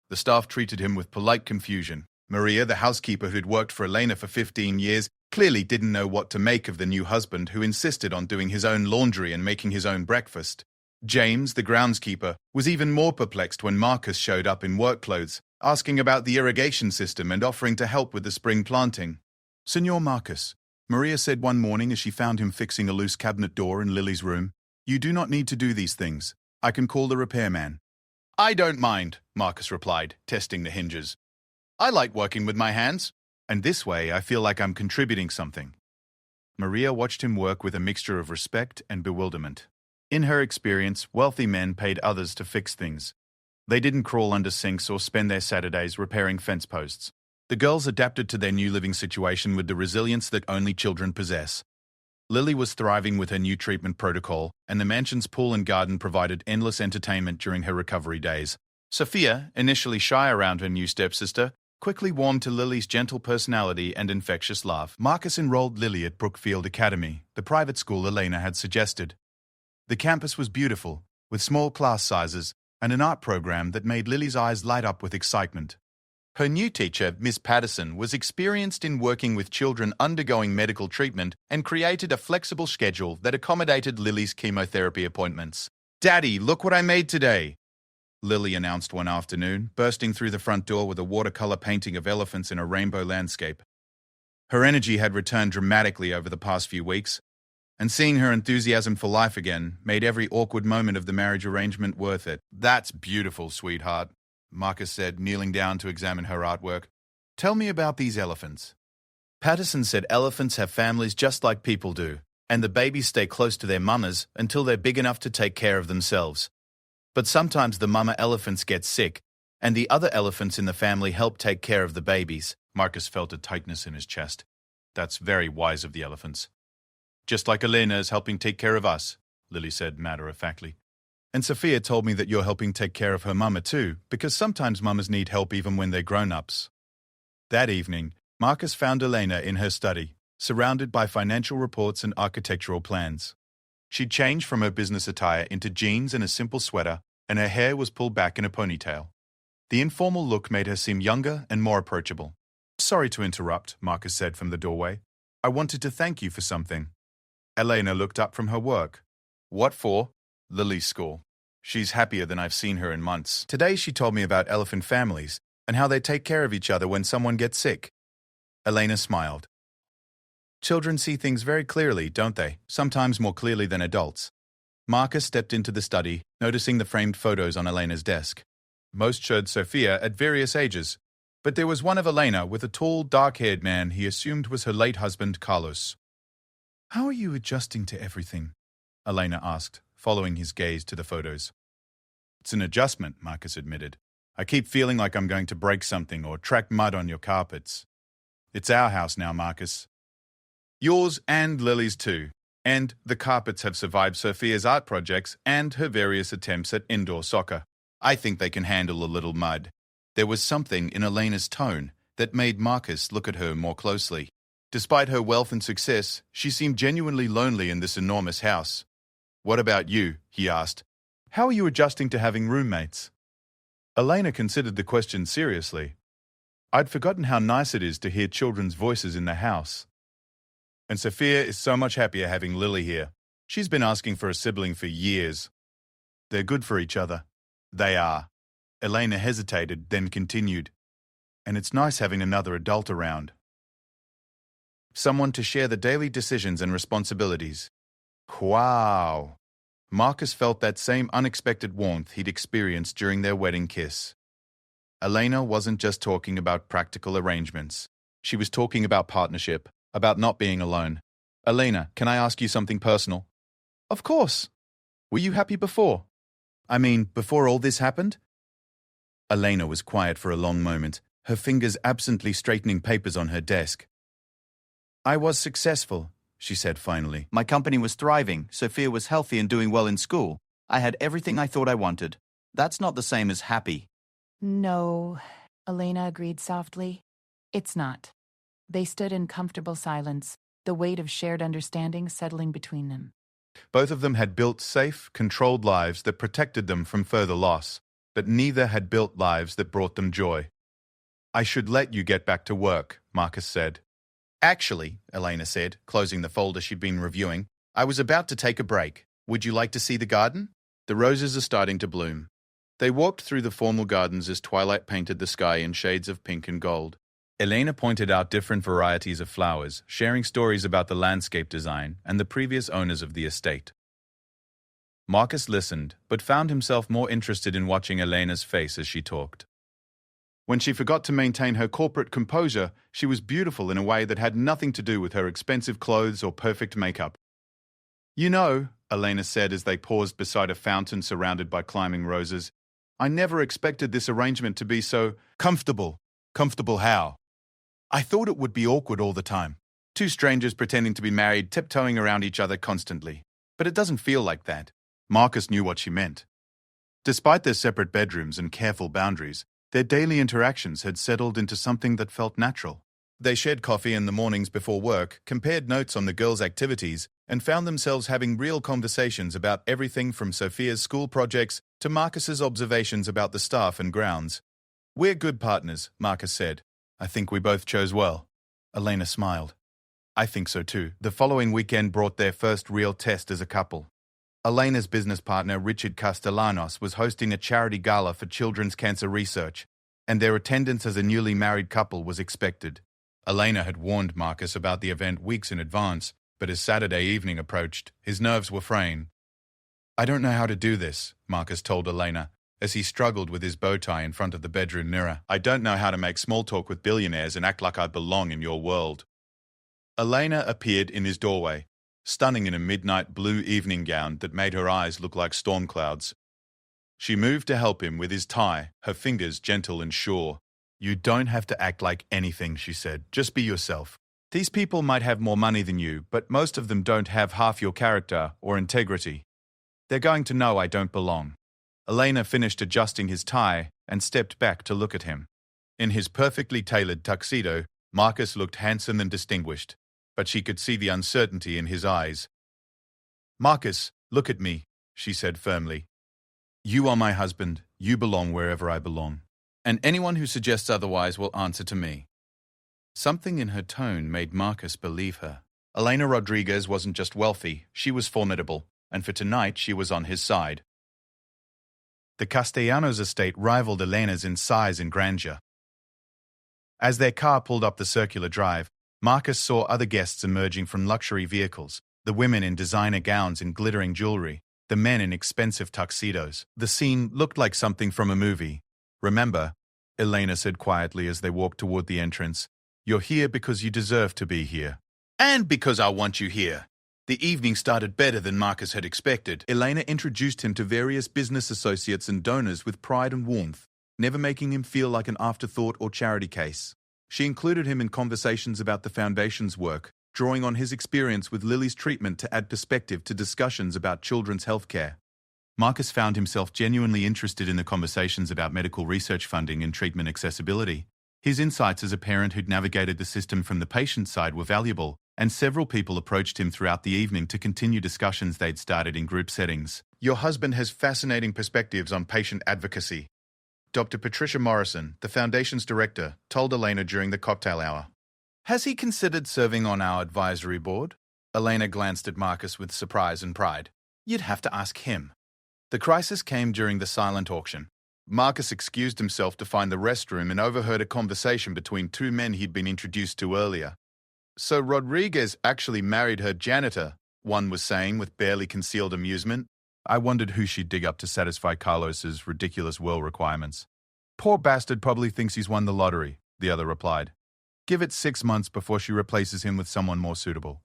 [SPEAKER 1] The staff treated him with polite confusion. Maria, the housekeeper who'd worked for Elena for 15 years, clearly didn't know what to make of the new husband who insisted on doing his own laundry and making his own breakfast. James, the groundskeeper, was even more perplexed when Marcus showed up in work clothes, asking about the irrigation system and offering to help with the spring planting. "Senor Marcus," Maria said one morning as she found him fixing a loose cabinet door in Lily's room, "you do not need to do these things. I can call the repairman." "I don't mind," Marcus replied, testing the hinges. "I like working with my hands, and this way I feel like I'm contributing something." Maria watched him work with a mixture of respect and bewilderment. In her experience, wealthy men paid others to fix things. They didn't crawl under sinks or spend their Saturdays repairing fence posts. The girls adapted to their new living situation with the resilience that only children possess. Lily was thriving with her new treatment protocol, and the mansion's pool and garden provided endless entertainment during her recovery days. Sophia, initially shy around her new stepsister, quickly warmed to Lily's gentle personality and infectious laugh. Marcus enrolled Lily at Brookfield Academy, the private school Elena had suggested. The campus was beautiful, with small class sizes and an art program that made Lily's eyes light up with excitement. Her new teacher, Miss Patterson, was experienced in working with children undergoing medical treatment and created a flexible schedule that accommodated Lily's chemotherapy appointments. "Daddy, look what I made today," Lily announced one afternoon, bursting through the front door with a watercolor painting of elephants in a rainbow landscape. Her energy had returned dramatically over the past few weeks, and seeing her enthusiasm for life again made every awkward moment of the marriage arrangement worth it. "That's beautiful, sweetheart," Marcus said, kneeling down to examine her artwork. "Tell me about these elephants." Patterson said elephants have families just like people do, and the babies stay close to their mamas until they're big enough to take care of themselves. But sometimes the mama elephants get sick, and the other elephants in the family help take care of the babies. Marcus felt a tightness in his chest. "That's very wise of the elephants." "Just like Elena is helping take care of us," Lily said matter-of-factly. "And Sophia told me that you're helping take care of her mama too, because sometimes mamas need help even when they're grown-ups." That evening, Marcus found Elena in her study, surrounded by financial reports and architectural plans. She'd changed from her business attire into jeans and a simple sweater, and her hair was pulled back in a ponytail. The informal look made her seem younger and more approachable. "Sorry to interrupt," Marcus said from the doorway. "I wanted to thank you for something." Elena looked up from her work. "What for?" "Lily's school. She's happier than I've seen her in months. Today she told me about elephant families and how they take care of each other when someone gets sick." Elena smiled. "Children see things very clearly, don't they? Sometimes more clearly than adults." Marcus stepped into the study, noticing the framed photos on Elena's desk. Most showed Sophia at various ages, but there was one of Elena with a tall, dark-haired man he assumed was her late husband, Carlos. "How are you adjusting to everything?" Elena asked, following his gaze to the photos. "It's an adjustment," Marcus admitted. "I keep feeling like I'm going to break something or track mud on your carpets. It's our house now, Marcus. Yours and Lily's too. And the carpets have survived Sophia's art projects and her various attempts at indoor soccer. I think they can handle a little mud." There was something in Elena's tone that made Marcus look at her more closely. Despite her wealth and success, she seemed genuinely lonely in this enormous house. "What about you?" he asked. "How are you adjusting to having roommates?" Elena considered the question seriously. "I'd forgotten how nice it is to hear children's voices in the house. And Sophia is so much happier having Lily here. She's been asking for a sibling for years. They're good for each other." "They are." Elena hesitated, then continued. "And it's nice having another adult around. Someone to share the daily decisions and responsibilities." Wow! Marcus felt that same unexpected warmth he'd experienced during their wedding kiss. Elena wasn't just talking about practical arrangements. She was talking about partnership, about not being alone. "Elena, can I ask you something personal?" "Of course." "Were you happy before? I mean, before all this happened?" Elena was quiet for a long moment, her fingers absently straightening papers on her desk. "I was successful," she said finally. "My company was thriving, Sophia was healthy and doing well in school. I had everything I thought I wanted. That's not the same as happy."
[SPEAKER 3] No, Elena agreed softly. It's not. They stood in comfortable silence, the weight of shared understanding settling between them.
[SPEAKER 1] Both of them had built safe, controlled lives that protected them from further loss, but neither had built lives that brought them joy. "I should let you get back to work," Marcus said. "Actually," Elena said, closing the folder she'd been reviewing, "I was about to take a break. Would you like to see the garden? The roses are starting to bloom." They walked through the formal gardens as twilight painted the sky in shades of pink and gold. Elena pointed out different varieties of flowers, sharing stories about the landscape design and the previous owners of the estate. Marcus listened, but found himself more interested in watching Elena's face as she talked. When she forgot to maintain her corporate composure, she was beautiful in a way that had nothing to do with her expensive clothes or perfect makeup. "You know," Elena said as they paused beside a fountain surrounded by climbing roses, I never expected this arrangement to be so comfortable. Comfortable how? I thought it would be awkward all the time. Two strangers pretending to be married, tiptoeing around each other constantly. But it doesn't feel like that. Marcus knew what she meant. Despite their separate bedrooms and careful boundaries, their daily interactions had settled into something that felt natural. They shared coffee in the mornings before work, compared notes on the girls' activities, and found themselves having real conversations about everything from Sophia's school projects to Marcus's observations about the staff and grounds. "We're good partners," Marcus said. "I think we both chose well." Elena smiled. "I think so too." The following weekend brought their first real test as a couple. Elena's business partner, Richard Castellanos, was hosting a charity gala for children's cancer research, and their attendance as a newly married couple was expected. Elena had warned Marcus about the event weeks in advance, but as Saturday evening approached, his nerves were fraying. "I don't know how to do this," Marcus told Elena, as he struggled with his bow tie in front of the bedroom mirror. "I don't know how to make small talk with billionaires and act like I belong in your world." Elena appeared in his doorway, stunning in a midnight blue evening gown that made her eyes look like storm clouds. She moved to help him with his tie, her fingers gentle and sure. "You don't have to act like anything," she said. "Just be yourself. These people might have more money than you, but most of them don't have half your character or integrity. They're going to know I don't belong." Elena finished adjusting his tie and stepped back to look at him. In his perfectly tailored tuxedo, Marcus looked handsome and distinguished, but she could see the uncertainty in his eyes. "Marcus, look at me," she said firmly. "You are my husband. You belong wherever I belong. And anyone who suggests otherwise will answer to me." Something in her tone made Marcus believe her. Elena Rodriguez wasn't just wealthy, she was formidable, and for tonight she was on his side. The Castellanos estate rivaled Elena's in size and grandeur. As their car pulled up the circular drive, Marcus saw other guests emerging from luxury vehicles, the women in designer gowns and glittering jewelry, the men in expensive tuxedos. The scene looked like something from a movie. "Remember," Elena said quietly as they walked toward the entrance, "you're here because you deserve to be here. And because I want you here." The evening started better than Marcus had expected. Elena introduced him to various business associates and donors with pride and warmth, never making him feel like an afterthought or charity case. She included him in conversations about the Foundation's work, drawing on his experience with Lily's treatment to add perspective to discussions about children's health care. Marcus found himself genuinely interested in the conversations about medical research funding and treatment accessibility. His insights as a parent who'd navigated the system from the patient's side were valuable, and several people approached him throughout the evening to continue discussions they'd started in group settings. "Your husband has fascinating perspectives on patient advocacy," Dr. Patricia Morrison, the Foundation's director, told Elena during the cocktail hour. "Has he considered serving on our advisory board?" Elena glanced at Marcus with surprise and pride. "You'd have to ask him." The crisis came during the silent auction. Marcus excused himself to find the restroom and overheard a conversation between two men he'd been introduced to earlier. "So Rodriguez actually married her janitor," one was saying with barely concealed amusement. "I wondered who she'd dig up to satisfy Carlos's ridiculous will requirements." "Poor bastard probably thinks he's won the lottery," the other replied. "Give it 6 months before she replaces him with someone more suitable."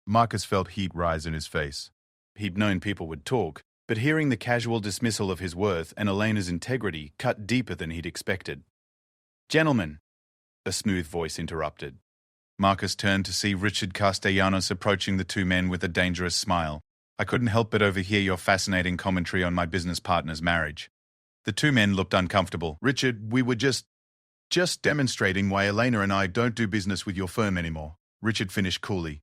[SPEAKER 1] Marcus felt heat rise in his face. He'd known people would talk, but hearing the casual dismissal of his worth and Elena's integrity cut deeper than he'd expected. "Gentlemen," a smooth voice interrupted. Marcus turned to see Richard Castellanos approaching the two men with a dangerous smile. "I couldn't help but overhear your fascinating commentary on my business partner's marriage." The two men looked uncomfortable. "Richard, we were just demonstrating why Elena and I don't do business with your firm anymore," Richard finished coolly.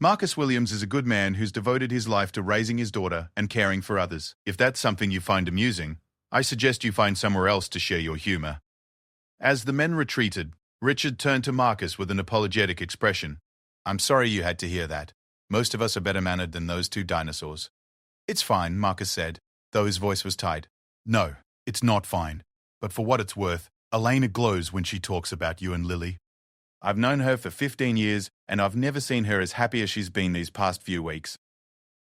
[SPEAKER 1] "Marcus Williams is a good man who's devoted his life to raising his daughter and caring for others. If that's something you find amusing, I suggest you find somewhere else to share your humor." As the men retreated, Richard turned to Marcus with an apologetic expression. "I'm sorry you had to hear that. Most of us are better mannered than those two dinosaurs." "It's fine," Marcus said, though his voice was tight. "No, it's not fine. But for what it's worth, Elena glows when she talks about you and Lily. I've known her for 15 years, and I've never seen her as happy as she's been these past few weeks."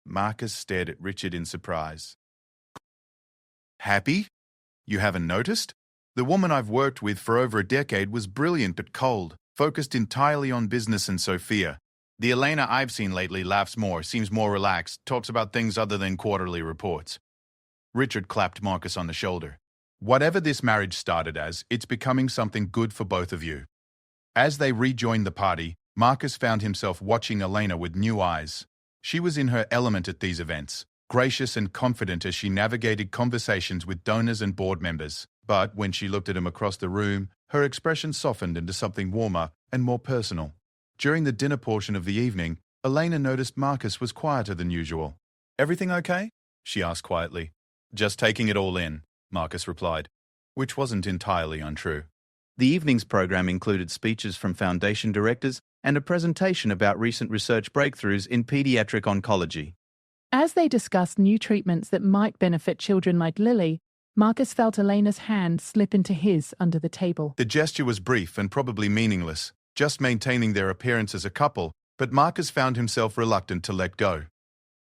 [SPEAKER 1] Marcus stared at Richard in surprise. "Happy? You haven't noticed? The woman I've worked with for over a decade was brilliant but cold, focused entirely on business and Sophia. The Elena I've seen lately laughs more, seems more relaxed, talks about things other than quarterly reports." Richard clapped Marcus on the shoulder. Whatever this marriage started as, it's becoming something good for both of you. As they rejoined the party, Marcus found himself watching Elena with new eyes. She was in her element at these events, gracious and confident as she navigated conversations with donors and board members. But when she looked at him across the room, her expression softened into something warmer and more personal. During the dinner portion of the evening, Elena noticed Marcus was quieter than usual. "Everything okay?" she asked quietly. "Just taking it all in," Marcus replied, which wasn't entirely untrue. The evening's program included speeches from foundation directors and a presentation about recent research breakthroughs in pediatric oncology.
[SPEAKER 3] As they discussed new treatments that might benefit children like Lily, Marcus felt Elena's hand slip into his under the table.
[SPEAKER 1] The gesture was brief and probably meaningless, just maintaining their appearance as a couple, but Marcus found himself reluctant to let go.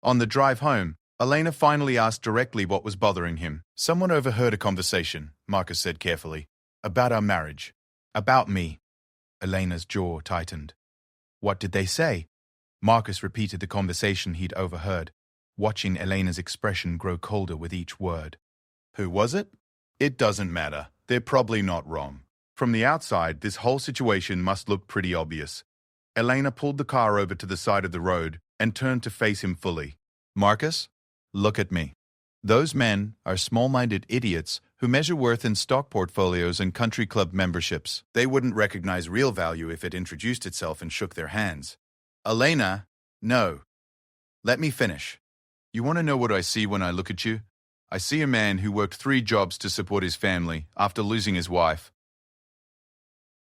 [SPEAKER 1] On the drive home, Elena finally asked directly what was bothering him. "Someone overheard a conversation," Marcus said carefully, "about our marriage. About me." Elena's jaw tightened. "What did they say?" Marcus repeated the conversation he'd overheard, watching Elena's expression grow colder with each word. "Who was it?" "It doesn't matter. They're probably not wrong. From the outside, this whole situation must look pretty obvious." Elena pulled the car over to the side of the road and turned to face him fully. "Marcus, look at me. Those men are small-minded idiots who measure worth in stock portfolios and country club memberships. They wouldn't recognize real value if it introduced itself and shook their hands." "Elena, no. Let me finish. You want to know what I see when I look at you? I see a man who worked 3 jobs to support his family after losing his wife.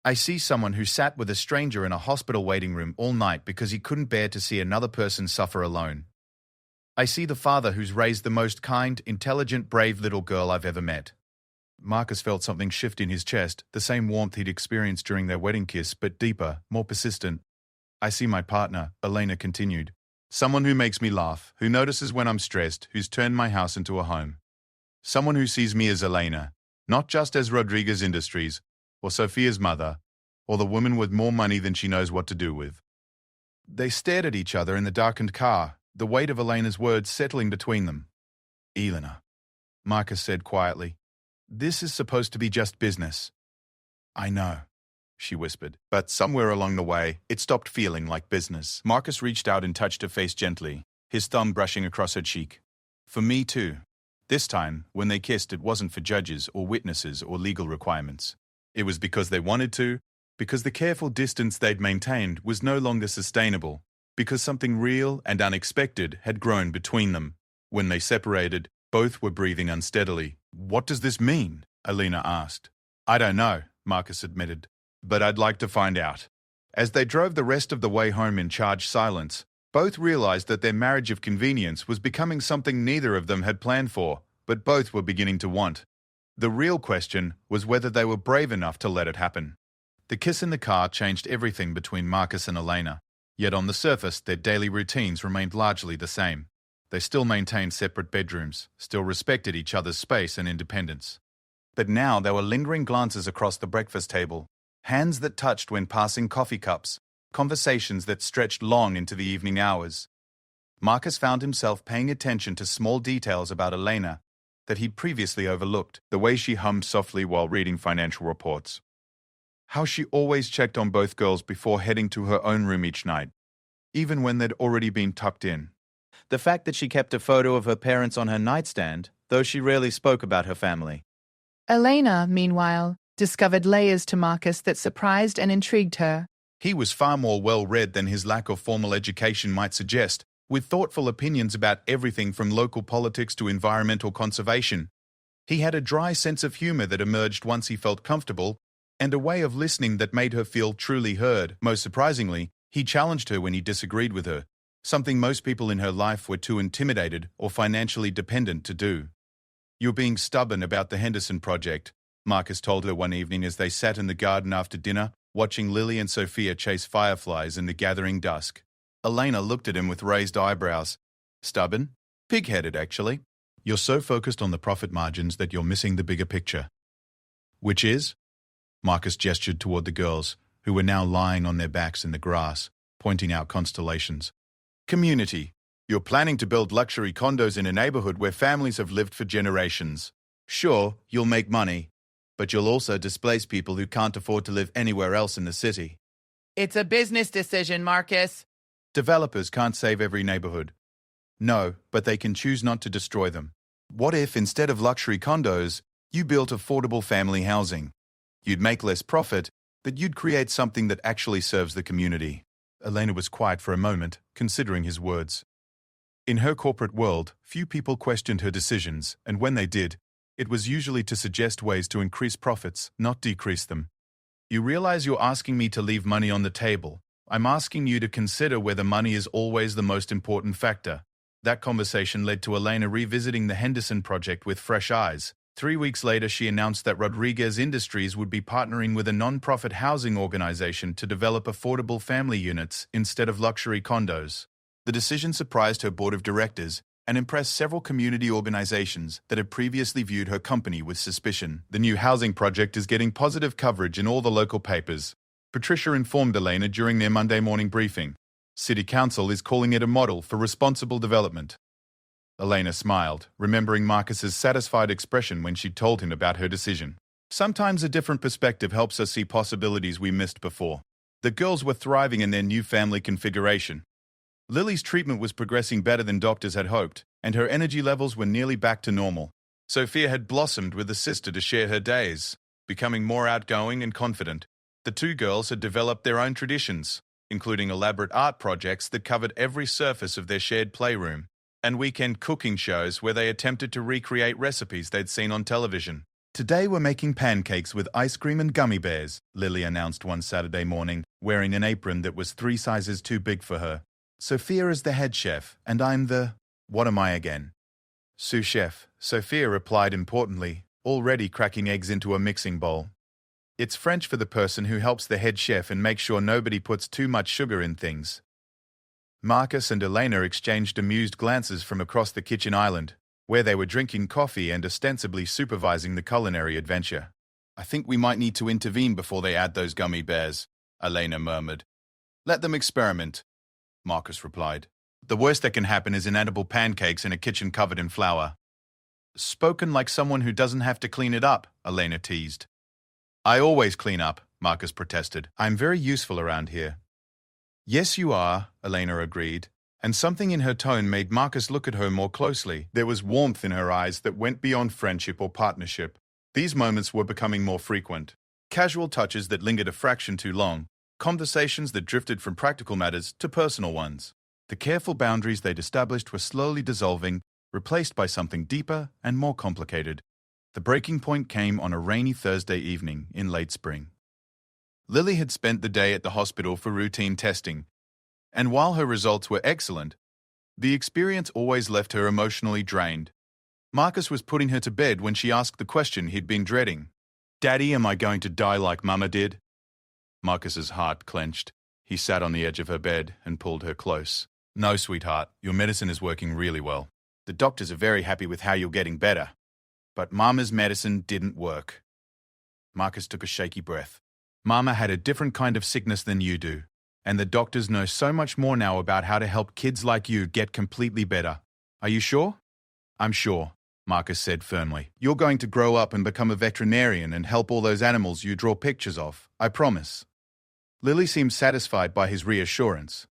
[SPEAKER 1] I see someone who sat with a stranger in a hospital waiting room all night because he couldn't bear to see another person suffer alone. I see the father who's raised the most kind, intelligent, brave little girl I've ever met." Marcus felt something shift in his chest, the same warmth he'd experienced during their wedding kiss, but deeper, more persistent. "I see my partner," Elena continued. "Someone who makes me laugh, who notices when I'm stressed, who's turned my house into a home. Someone who sees me as Elena, not just as Rodriguez Industries, or Sophia's mother, or the woman with more money than she knows what to do with." They stared at each other in the darkened car, the weight of Elena's words settling between them. "Elena," Marcus said quietly, "this is supposed to be just business." "I know," she whispered, but somewhere along the way, it stopped feeling like business. Marcus reached out and touched her face gently, his thumb brushing across her cheek. "For me too." This time, when they kissed, it wasn't for judges or witnesses or legal requirements. It was because they wanted to, because the careful distance they'd maintained was no longer sustainable, because something real and unexpected had grown between them. When they separated, both were breathing unsteadily. "What does this mean?" Elena asked. "I don't know," Marcus admitted, "but I'd like to find out." As they drove the rest of the way home in charged silence, both realized that their marriage of convenience was becoming something neither of them had planned for, but both were beginning to want. The real question was whether they were brave enough to let it happen. The kiss in the car changed everything between Marcus and Elena, yet on the surface their daily routines remained largely the same. They still maintained separate bedrooms, still respected each other's space and independence. But now there were lingering glances across the breakfast table, hands that touched when passing coffee cups, conversations that stretched long into the evening hours. Marcus found himself paying attention to small details about Elena that he'd previously overlooked, the way she hummed softly while reading financial reports, how she always checked on both girls before heading to her own room each night, even when they'd already been tucked in. The fact that she kept a photo of her parents on her nightstand, though she rarely spoke about her family.
[SPEAKER 3] Elena, meanwhile, discovered layers to Marcus that surprised and intrigued her.
[SPEAKER 1] He was far more well-read than his lack of formal education might suggest, with thoughtful opinions about everything from local politics to environmental conservation. He had a dry sense of humor that emerged once he felt comfortable, and a way of listening that made her feel truly heard. Most surprisingly, he challenged her when he disagreed with her, something most people in her life were too intimidated or financially dependent to do. "You're being stubborn about the Henderson project," Marcus told her one evening as they sat in the garden after dinner, watching Lily and Sophia chase fireflies in the gathering dusk. Elena looked at him with raised eyebrows. "Stubborn? Pig-headed, actually. You're so focused on the profit margins that you're missing the bigger picture." "Which is?" Marcus gestured toward the girls, who were now lying on their backs in the grass, pointing out constellations. "Community. You're planning to build luxury condos in a neighborhood where families have lived for generations. Sure, you'll make money, but you'll also displace people who can't afford to live anywhere else in the city.
[SPEAKER 2] It's a business decision, Marcus.
[SPEAKER 1] Developers can't save every neighborhood. No, but they can choose not to destroy them. What if, instead of luxury condos, you built affordable family housing? You'd make less profit, but you'd create something that actually serves the community. Elena was quiet for a moment, considering his words. In her corporate world, few people questioned her decisions, and when they did, it was usually to suggest ways to increase profits, not decrease them. You realize you're asking me to leave money on the table. I'm asking you to consider whether money is always the most important factor. That conversation led to Elena revisiting the Henderson project with fresh eyes. 3 weeks later, she announced that Rodriguez Industries would be partnering with a non-profit housing organization to develop affordable family units instead of luxury condos. The decision surprised her board of directors and impressed several community organizations that had previously viewed her company with suspicion. The new housing project is getting positive coverage in all the local papers, Patricia informed Elena during their Monday morning briefing. City Council is calling it a model for responsible development. Elena smiled, remembering Marcus's satisfied expression when she told him about her decision. Sometimes a different perspective helps us see possibilities we missed before. The girls were thriving in their new family configuration. Lily's treatment was progressing better than doctors had hoped, and her energy levels were nearly back to normal. Sophia had blossomed with a sister to share her days, becoming more outgoing and confident. The two girls had developed their own traditions, including elaborate art projects that covered every surface of their shared playroom, and weekend cooking shows where they attempted to recreate recipes they'd seen on television. Today we're making pancakes with ice cream and gummy bears, Lily announced one Saturday morning, wearing an apron that was 3 sizes too big for her. Sophia is the head chef, and I'm the... What am I again? Sous chef, Sophia replied importantly, already cracking eggs into a mixing bowl. It's French for the person who helps the head chef and makes sure nobody puts too much sugar in things. Marcus and Elena exchanged amused glances from across the kitchen island, where they were drinking coffee and ostensibly supervising the culinary adventure. I think we might need to intervene before they add those gummy bears, Elena murmured. Let them experiment, Marcus replied. The worst that can happen is inedible pancakes in a kitchen covered in flour. Spoken like someone who doesn't have to clean it up, Elena teased. I always clean up, Marcus protested. I'm very useful around here. Yes, you are, Elena agreed, and something in her tone made Marcus look at her more closely. There was warmth in her eyes that went beyond friendship or partnership. These moments were becoming more frequent. Casual touches that lingered a fraction too long, conversations that drifted from practical matters to personal ones. The careful boundaries they'd established were slowly dissolving, replaced by something deeper and more complicated. The breaking point came on a rainy Thursday evening in late spring. Lily had spent the day at the hospital for routine testing, and while her results were excellent, the experience always left her emotionally drained. Marcus was putting her to bed when she asked the question he'd been dreading. Daddy, am I going to die like Mama did? Marcus's heart clenched. He sat on the edge of her bed and pulled her close. No, sweetheart, your medicine is working really well. The doctors are very happy with how you're getting better. But Mama's medicine didn't work. Marcus took a shaky breath. Mama had a different kind of sickness than you do, and the doctors know so much more now about how to help kids like you get completely better. Are you sure? I'm sure, Marcus said firmly. You're going to grow up and become a veterinarian and help all those animals you draw pictures of, I promise. Lily seemed satisfied by his reassurance.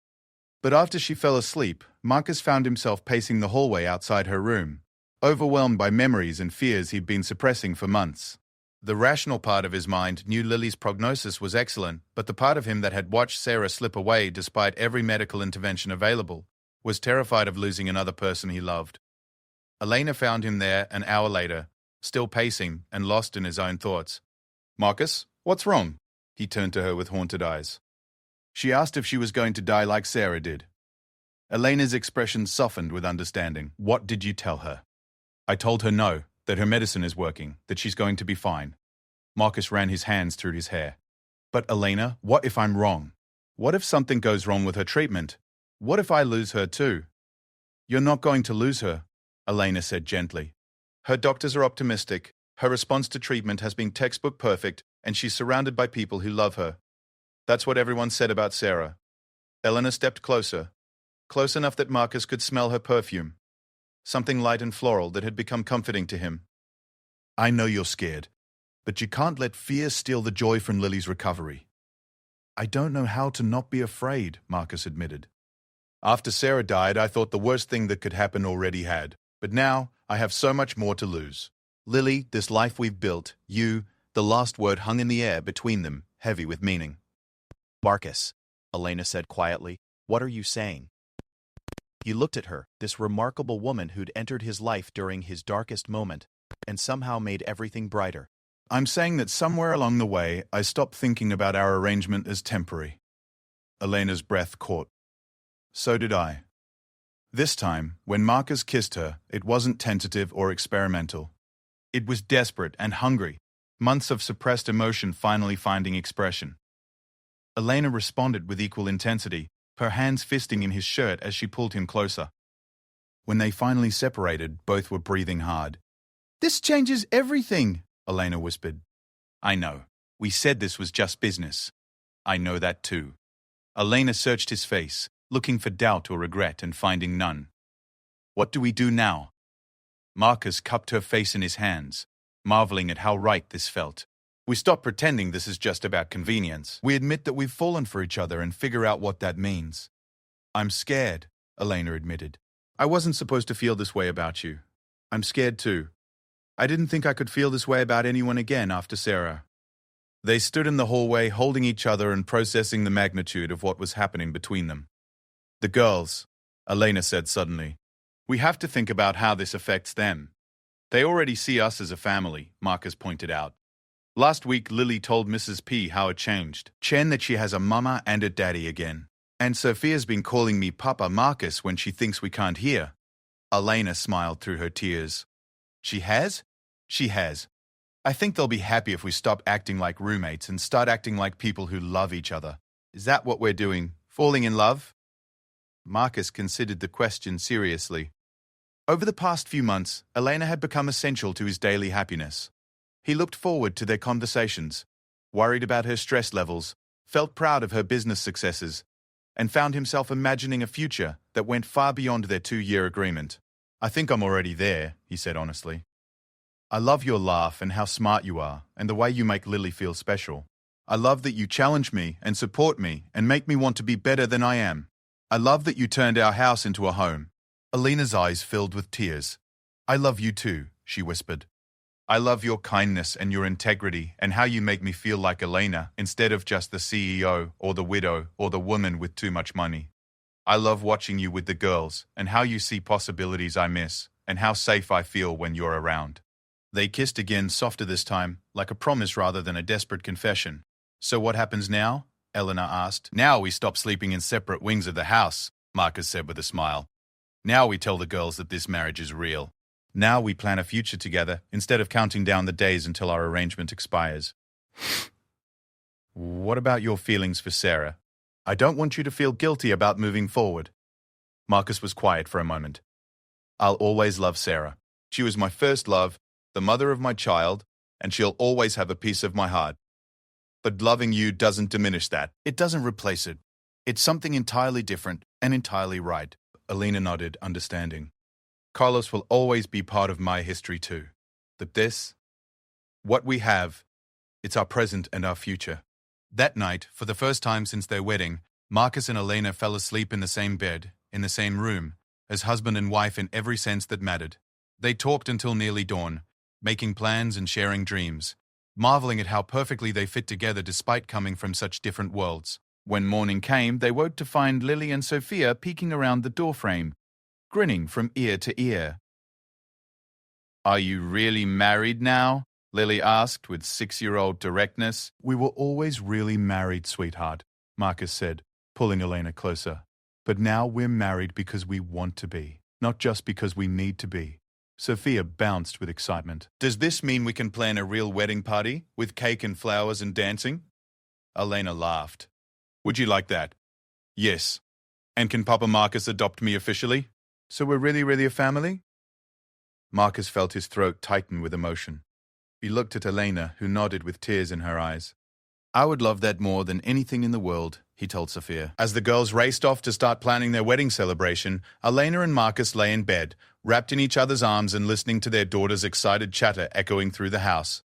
[SPEAKER 1] But after she fell asleep, Marcus found himself pacing the hallway outside her room, overwhelmed by memories and fears he'd been suppressing for months. The rational part of his mind knew Lily's prognosis was excellent, but the part of him that had watched Sarah slip away despite every medical intervention available was terrified of losing another person he loved. Elena found him there an hour later, still pacing and lost in his own thoughts. Marcus, what's wrong? He turned to her with haunted eyes. She asked if she was going to die like Sarah did. Elena's expression softened with understanding. What did you tell her? I told her no, that her medicine is working, that she's going to be fine. Marcus ran his hands through his hair. But Elena, what if I'm wrong? What if something goes wrong with her treatment? What if I lose her too? You're not going to lose her, Elena said gently. Her doctors are optimistic. Her response to treatment has been textbook perfect, and she's surrounded by people who love her. That's what everyone said about Sarah. Elena stepped closer, close enough that Marcus could smell her perfume, something light and floral that had become comforting to him. I know you're scared, but you can't let fear steal the joy from Lily's recovery. I don't know how to not be afraid, Marcus admitted. After Sarah died, I thought the worst thing that could happen already had, but now I have so much more to lose. Lily, this life we've built, you, the last word hung in the air between them, heavy with meaning.
[SPEAKER 4] Marcus, Elena said quietly, what are you saying? He looked at her, this remarkable woman who'd entered his life during his darkest moment, and somehow made everything brighter.
[SPEAKER 1] I'm saying that somewhere along the way, I stopped thinking about our arrangement as temporary. Elena's breath caught. So did I. This time, when Marcus kissed her, it wasn't tentative or experimental. It was desperate and hungry, months of suppressed emotion finally finding expression. Elena responded with equal intensity, her hands fisting in his shirt as she pulled him closer. When they finally separated, both were breathing hard. "This changes everything," Elena whispered. "I know. We said this was just business. I know that too." Elena searched his face, looking for doubt or regret and finding none. "What do we do now?" Marcus cupped her face in his hands, marveling at how right this felt. "We stop pretending this is just about convenience. We admit that we've fallen for each other and figure out what that means." "I'm scared," Elena admitted. "I wasn't supposed to feel this way about you. I'm scared too. I didn't think I could feel this way about anyone again after Sarah." They stood in the hallway holding each other and processing the magnitude of what was happening between them. "The girls," Elena said suddenly. "We have to think about how this affects them. They already see us as a family," Marcus pointed out. "Last week, Lily told Mrs. P how it changed. Chen that she has a mama and a daddy again. And Sophia's been calling me Papa Marcus when she thinks we can't hear." Elena smiled through her tears. "She has? She has. I think they'll be happy if we stop acting like roommates and start acting like people who love each other. Is that what we're doing? Falling in love?" Marcus considered the question seriously. Over the past few months, Elena had become essential to his daily happiness. He looked forward to their conversations, worried about her stress levels, felt proud of her business successes, and found himself imagining a future that went far beyond their 2-year agreement. "I think I'm already there," he said honestly. "I love your laugh and how smart you are, and the way you make Lily feel special. I love that you challenge me and support me and make me want to be better than I am. I love that you turned our house into a home." Elena's eyes filled with tears. "I love you too," she whispered. "I love your kindness and your integrity and how you make me feel like Elena instead of just the CEO or the widow or the woman with too much money. I love watching you with the girls and how you see possibilities I miss and how safe I feel when you're around." They kissed again, softer this time, like a promise rather than a desperate confession. "So what happens now?" Elena asked. "Now we stop sleeping in separate wings of the house," Marcus said with a smile. "Now we tell the girls that this marriage is real. Now we plan a future together instead of counting down the days until our arrangement expires." "What about your feelings for Sarah? I don't want you to feel guilty about moving forward." Marcus was quiet for a moment. "I'll always love Sarah. She was my first love, the mother of my child, and she'll always have a piece of my heart. But loving you doesn't diminish that. It doesn't replace it. It's something entirely different and entirely right." Elena nodded, understanding. "Carlos will always be part of my history too. But this, what we have, it's our present and our future." That night, for the first time since their wedding, Marcus and Elena fell asleep in the same bed, in the same room, as husband and wife in every sense that mattered. They talked until nearly dawn, making plans and sharing dreams, marveling at how perfectly they fit together despite coming from such different worlds. When morning came, they woke to find Lily and Sophia peeking around the doorframe, grinning from ear to ear. "Are you really married now?" Lily asked with 6-year-old directness. "We were always really married, sweetheart," Marcus said, pulling Elena closer. "But now we're married because we want to be, not just because we need to be." Sophia bounced with excitement. "Does this mean we can plan a real wedding party, with cake and flowers and dancing?" Elena laughed. "Would you like that?" "Yes. And can Papa Marcus adopt me officially? So we're really a family?" Marcus felt his throat tighten with emotion. He looked at Elena, who nodded with tears in her eyes. I would love that more than anything in the world, he told Sophia. As the girls raced off to start planning their wedding celebration, Elena and Marcus lay in bed, wrapped in each other's arms and listening to their daughter's excited chatter echoing through the house.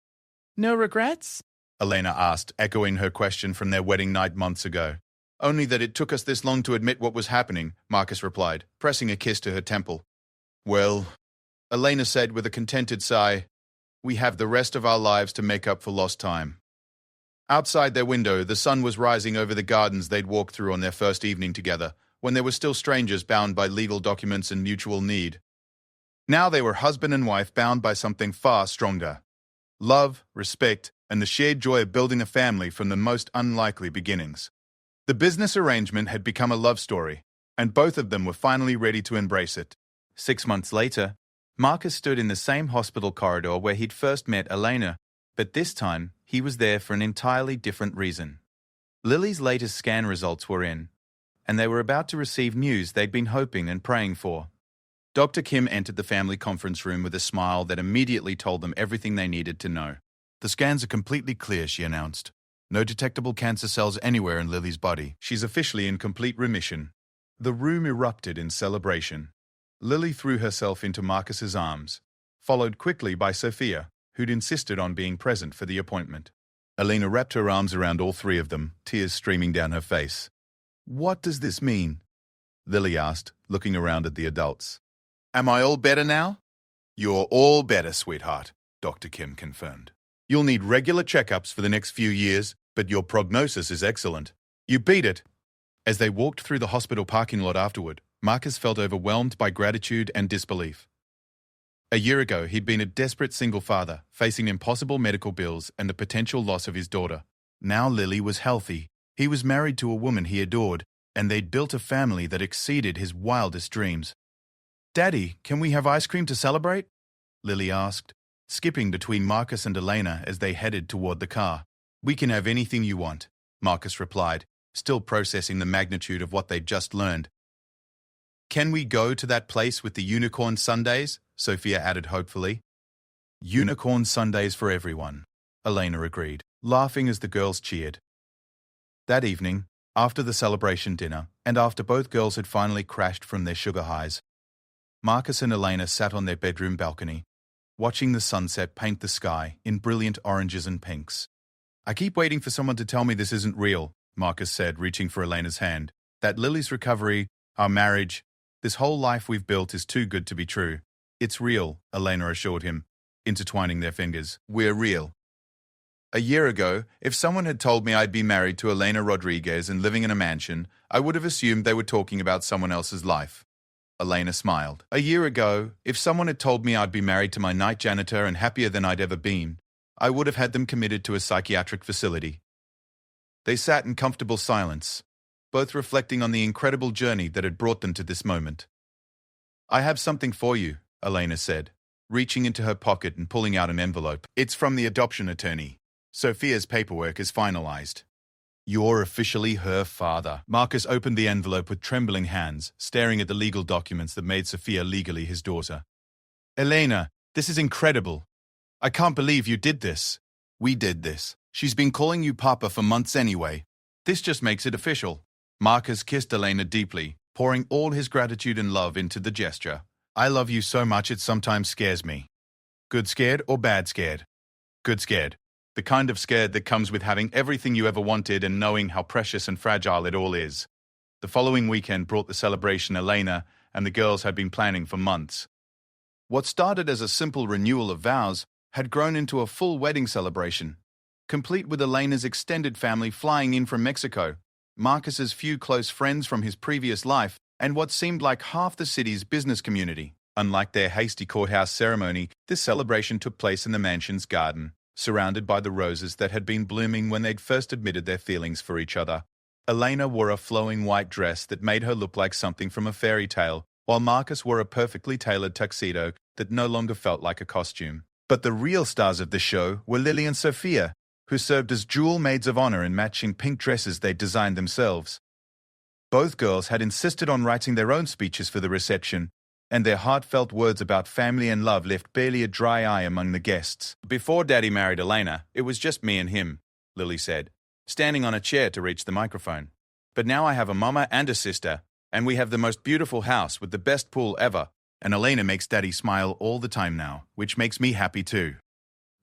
[SPEAKER 2] No regrets?
[SPEAKER 1] Elena asked, echoing her question from their wedding night months ago. Only that it took us this long to admit what was happening, Marcus replied, pressing a kiss to her temple. Well, Elena said with a contented sigh, we have the rest of our lives to make up for lost time. Outside their window, the sun was rising over the gardens they'd walked through on their first evening together, when they were still strangers bound by legal documents and mutual need. Now they were husband and wife bound by something far stronger. Love, respect, and the shared joy of building a family from the most unlikely beginnings. The business arrangement had become a love story, and both of them were finally ready to embrace it. 6 months later, Marcus stood in the same hospital corridor where he'd first met Elena, but this time he was there for an entirely different reason. Lily's latest scan results were in, and they were about to receive news they'd been hoping and praying for. Dr. Kim entered the family conference room with a smile that immediately told them everything they needed to know. The scans are completely clear, she announced. No detectable cancer cells anywhere in Lily's body. She's officially in complete remission. The room erupted in celebration. Lily threw herself into Marcus's arms, followed quickly by Sophia, who'd insisted on being present for the appointment. Elena wrapped her arms around all three of them, tears streaming down her face. What does this mean? Lily asked, looking around at the adults. Am I all better now? You're all better, sweetheart, Dr. Kim confirmed. You'll need regular checkups for the next few years, but your prognosis is excellent. You beat it. As they walked through the hospital parking lot afterward, Marcus felt overwhelmed by gratitude and disbelief. A year ago, he'd been a desperate single father, facing impossible medical bills and the potential loss of his daughter. Now Lily was healthy. He was married to a woman he adored, and they'd built a family that exceeded his wildest dreams. Daddy, can we have ice cream to celebrate? Lily asked, skipping between Marcus and Elena as they headed toward the car. We can have anything you want, Marcus replied, still processing the magnitude of what they'd just learned. Can we go to that place with the unicorn sundaes? Sophia added hopefully. Unicorn sundaes for everyone, Elena agreed, laughing as the girls cheered. That evening, after the celebration dinner, and after both girls had finally crashed from their sugar highs, Marcus and Elena sat on their bedroom balcony, watching the sunset paint the sky in brilliant oranges and pinks. I keep waiting for someone to tell me this isn't real, Marcus said, reaching for Elena's hand. That Lily's recovery, our marriage, this whole life we've built is too good to be true. It's real, Elena assured him, intertwining their fingers. We're real. A year ago, if someone had told me I'd be married to Elena Rodriguez and living in a mansion, I would have assumed they were talking about someone else's life. Elena smiled. A year ago, if someone had told me I'd be married to my night janitor and happier than I'd ever been, I would have had them committed to a psychiatric facility. They sat in comfortable silence, both reflecting on the incredible journey that had brought them to this moment. I have something for you, Elena said, reaching into her pocket and pulling out an envelope. It's from the adoption attorney. Sophia's paperwork is finalized. You're officially her father. Marcus opened the envelope with trembling hands, staring at the legal documents that made Sophia legally his daughter. Elena, this is incredible. I can't believe you did this. We did this. She's been calling you Papa for months anyway. This just makes it official. Marcus kissed Elena deeply, pouring all his gratitude and love into the gesture. I love you so much it sometimes scares me. Good scared or bad scared? Good scared. The kind of scared that comes with having everything you ever wanted and knowing how precious and fragile it all is. The following weekend brought the celebration Elena and the girls had been planning for months. What started as a simple renewal of vows had grown into a full wedding celebration, complete with Elena's extended family flying in from Mexico, Marcus's few close friends from his previous life, and what seemed like half the city's business community. Unlike their hasty courthouse ceremony, this celebration took place in the mansion's garden, surrounded by the roses that had been blooming when they'd first admitted their feelings for each other. Elena wore a flowing white dress that made her look like something from a fairy tale, while Marcus wore a perfectly tailored tuxedo that no longer felt like a costume. But the real stars of the show were Lily and Sophia, who served as jewel maids of honor in matching pink dresses they'd designed themselves. Both girls had insisted on writing their own speeches for the reception, and their heartfelt words about family and love left barely a dry eye among the guests. Before Daddy married Elena, it was just me and him, Lily said, standing on a chair to reach the microphone. But now I have a mama and a sister, and we have the most beautiful house with the best pool ever, and Elena makes Daddy smile all the time now, which makes me happy too.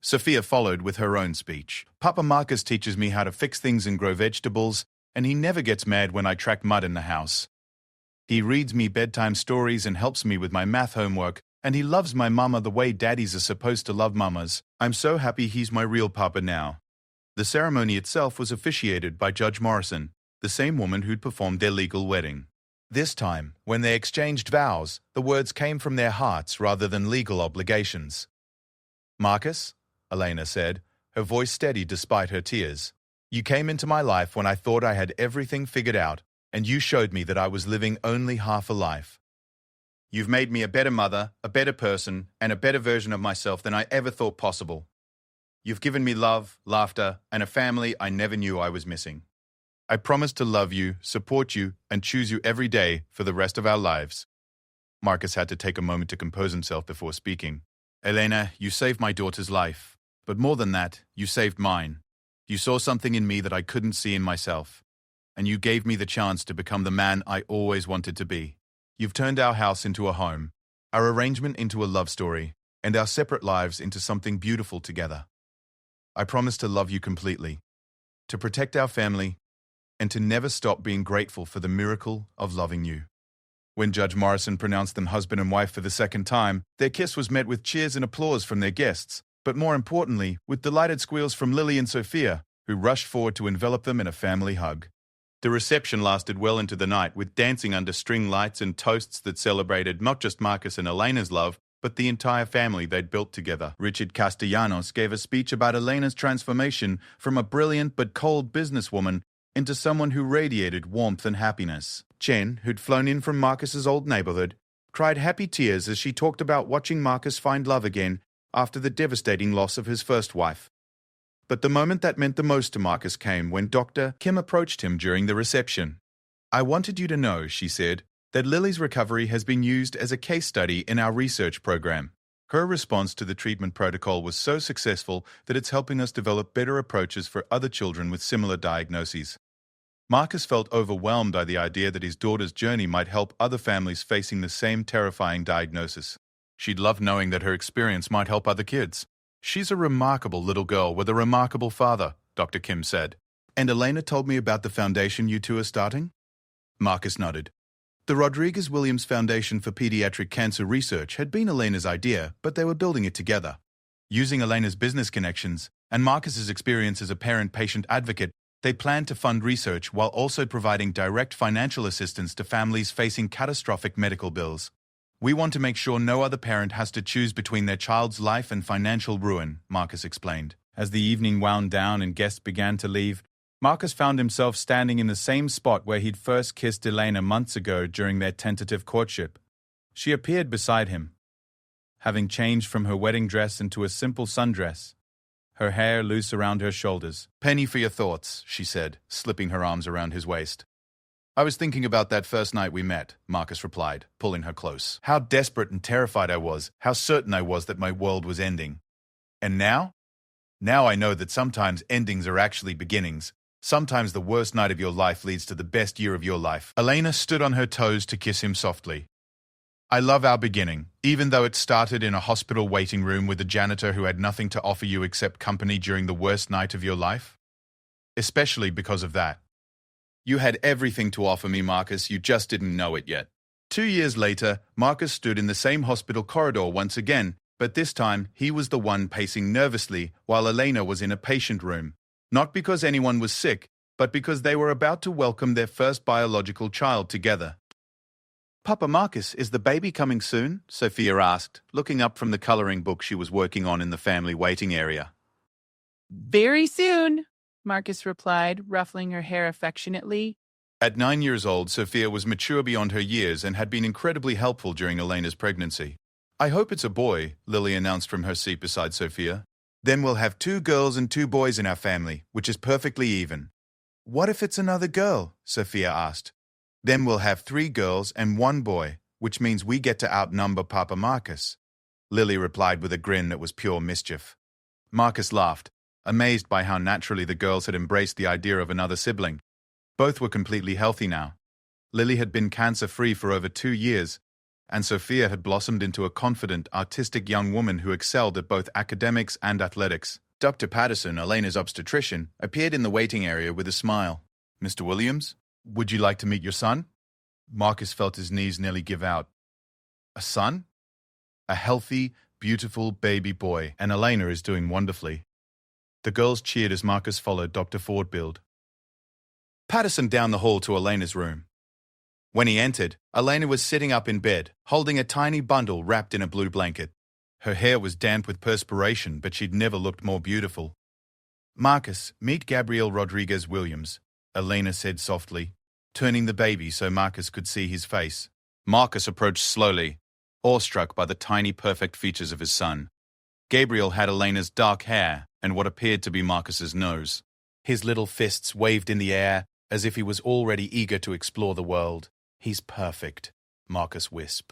[SPEAKER 1] Sophia followed with her own speech. Papa Marcus teaches me how to fix things and grow vegetables, and he never gets mad when I track mud in the house. He reads me bedtime stories and helps me with my math homework, and he loves my mama the way daddies are supposed to love mamas. I'm so happy he's my real papa now. The ceremony itself was officiated by Judge Morrison, the same woman who'd performed their legal wedding. This time, when they exchanged vows, the words came from their hearts rather than legal obligations. "Marcus," Elena said, her voice steady despite her tears, "you came into my life when I thought I had everything figured out, and you showed me that I was living only half a life. You've made me a better mother, a better person, and a better version of myself than I ever thought possible. You've given me love, laughter, and a family I never knew I was missing. I promise to love you, support you, and choose you every day for the rest of our lives." Marcus had to take a moment to compose himself before speaking. "Elena, you saved my daughter's life. But more than that, you saved mine. You saw something in me that I couldn't see in myself. And you gave me the chance to become the man I always wanted to be. You've turned our house into a home, our arrangement into a love story, and our separate lives into something beautiful together. I promise to love you completely, to protect our family, and to never stop being grateful for the miracle of loving you." When Judge Morrison pronounced them husband and wife for the second time, their kiss was met with cheers and applause from their guests, but more importantly, with delighted squeals from Lily and Sophia, who rushed forward to envelop them in a family hug. The reception lasted well into the night, with dancing under string lights and toasts that celebrated not just Marcus and Elena's love, but the entire family they'd built together. Richard Castellanos gave a speech about Elena's transformation from a brilliant but cold businesswoman into someone who radiated warmth and happiness. Jen, who'd flown in from Marcus's old neighborhood, cried happy tears as she talked about watching Marcus find love again after the devastating loss of his first wife. But the moment that meant the most to Marcus came when Dr. Kim approached him during the reception. "I wanted you to know," she said, "that Lily's recovery has been used as a case study in our research program. Her response to the treatment protocol was so successful that it's helping us develop better approaches for other children with similar diagnoses." Marcus felt overwhelmed by the idea that his daughter's journey might help other families facing the same terrifying diagnosis. She'd love knowing that her experience might help other kids. "She's a remarkable little girl with a remarkable father," Dr. Kim said. "And Elena told me about the foundation you two are starting?" Marcus nodded. The Rodriguez-Williams Foundation for Pediatric Cancer Research had been Elena's idea, but they were building it together. Using Elena's business connections and Marcus's experience as a parent-patient advocate, they planned to fund research while also providing direct financial assistance to families facing catastrophic medical bills. "We want to make sure no other parent has to choose between their child's life and financial ruin," Marcus explained. As the evening wound down and guests began to leave, Marcus found himself standing in the same spot where he'd first kissed Elena months ago during their tentative courtship. She appeared beside him, having changed from her wedding dress into a simple sundress, her hair loose around her shoulders. "Penny for your thoughts," she said, slipping her arms around his waist. "I was thinking about that first night we met," Marcus replied, pulling her close. "How desperate and terrified I was, how certain I was that my world was ending. And now? Now I know that sometimes endings are actually beginnings. Sometimes the worst night of your life leads to the best year of your life." Elena stood on her toes to kiss him softly. "I love our beginning, even though it started in a hospital waiting room with a janitor who had nothing to offer you except company during the worst night of your life. Especially because of that. You had everything to offer me, Marcus, you just didn't know it yet." 2 years later, Marcus stood in the same hospital corridor once again, but this time he was the one pacing nervously while Elena was in a patient room. Not because anyone was sick, but because they were about to welcome their first biological child together. "Papa Marcus, is the baby coming soon?" Sophia asked, looking up from the coloring book she was working on in the family waiting area.
[SPEAKER 2] "Very soon," Marcus replied, ruffling her hair affectionately.
[SPEAKER 1] At 9 years old, Sophia was mature beyond her years and had been incredibly helpful during Elena's pregnancy. "I hope it's a boy," Lily announced from her seat beside Sophia. "Then we'll have 2 girls and 2 boys in our family, which is perfectly even." "What if it's another girl?" Sophia asked. "Then we'll have 3 girls and 1 boy, which means we get to outnumber Papa Marcus," Lily replied with a grin that was pure mischief. Marcus laughed. amazed by how naturally the girls had embraced the idea of another sibling. Both were completely healthy now. Lily had been cancer-free for over 2 years, and Sophia had blossomed into a confident, artistic young woman who excelled at both academics and athletics. Dr. Patterson, Elena's obstetrician, appeared in the waiting area with a smile. "Mr. Williams, would you like to meet your son?" Marcus felt his knees nearly give out. A son? A healthy, beautiful baby boy, and Elena is doing wonderfully. The girls cheered as Marcus followed Dr. Fordbild. Patterson down the hall to Elena's room. When he entered, Elena was sitting up in bed, holding a tiny bundle wrapped in a blue blanket. Her hair was damp with perspiration, but she'd never looked more beautiful. "Marcus, meet Gabriel Rodriguez Williams," Elena said softly, turning the baby so Marcus could see his face. Marcus approached slowly, awestruck by the tiny, perfect features of his son. Gabriel had Elena's dark hair and what appeared to be Marcus's nose. His little fists waved in the air as if he was already eager to explore the world. "He's perfect," Marcus whispered.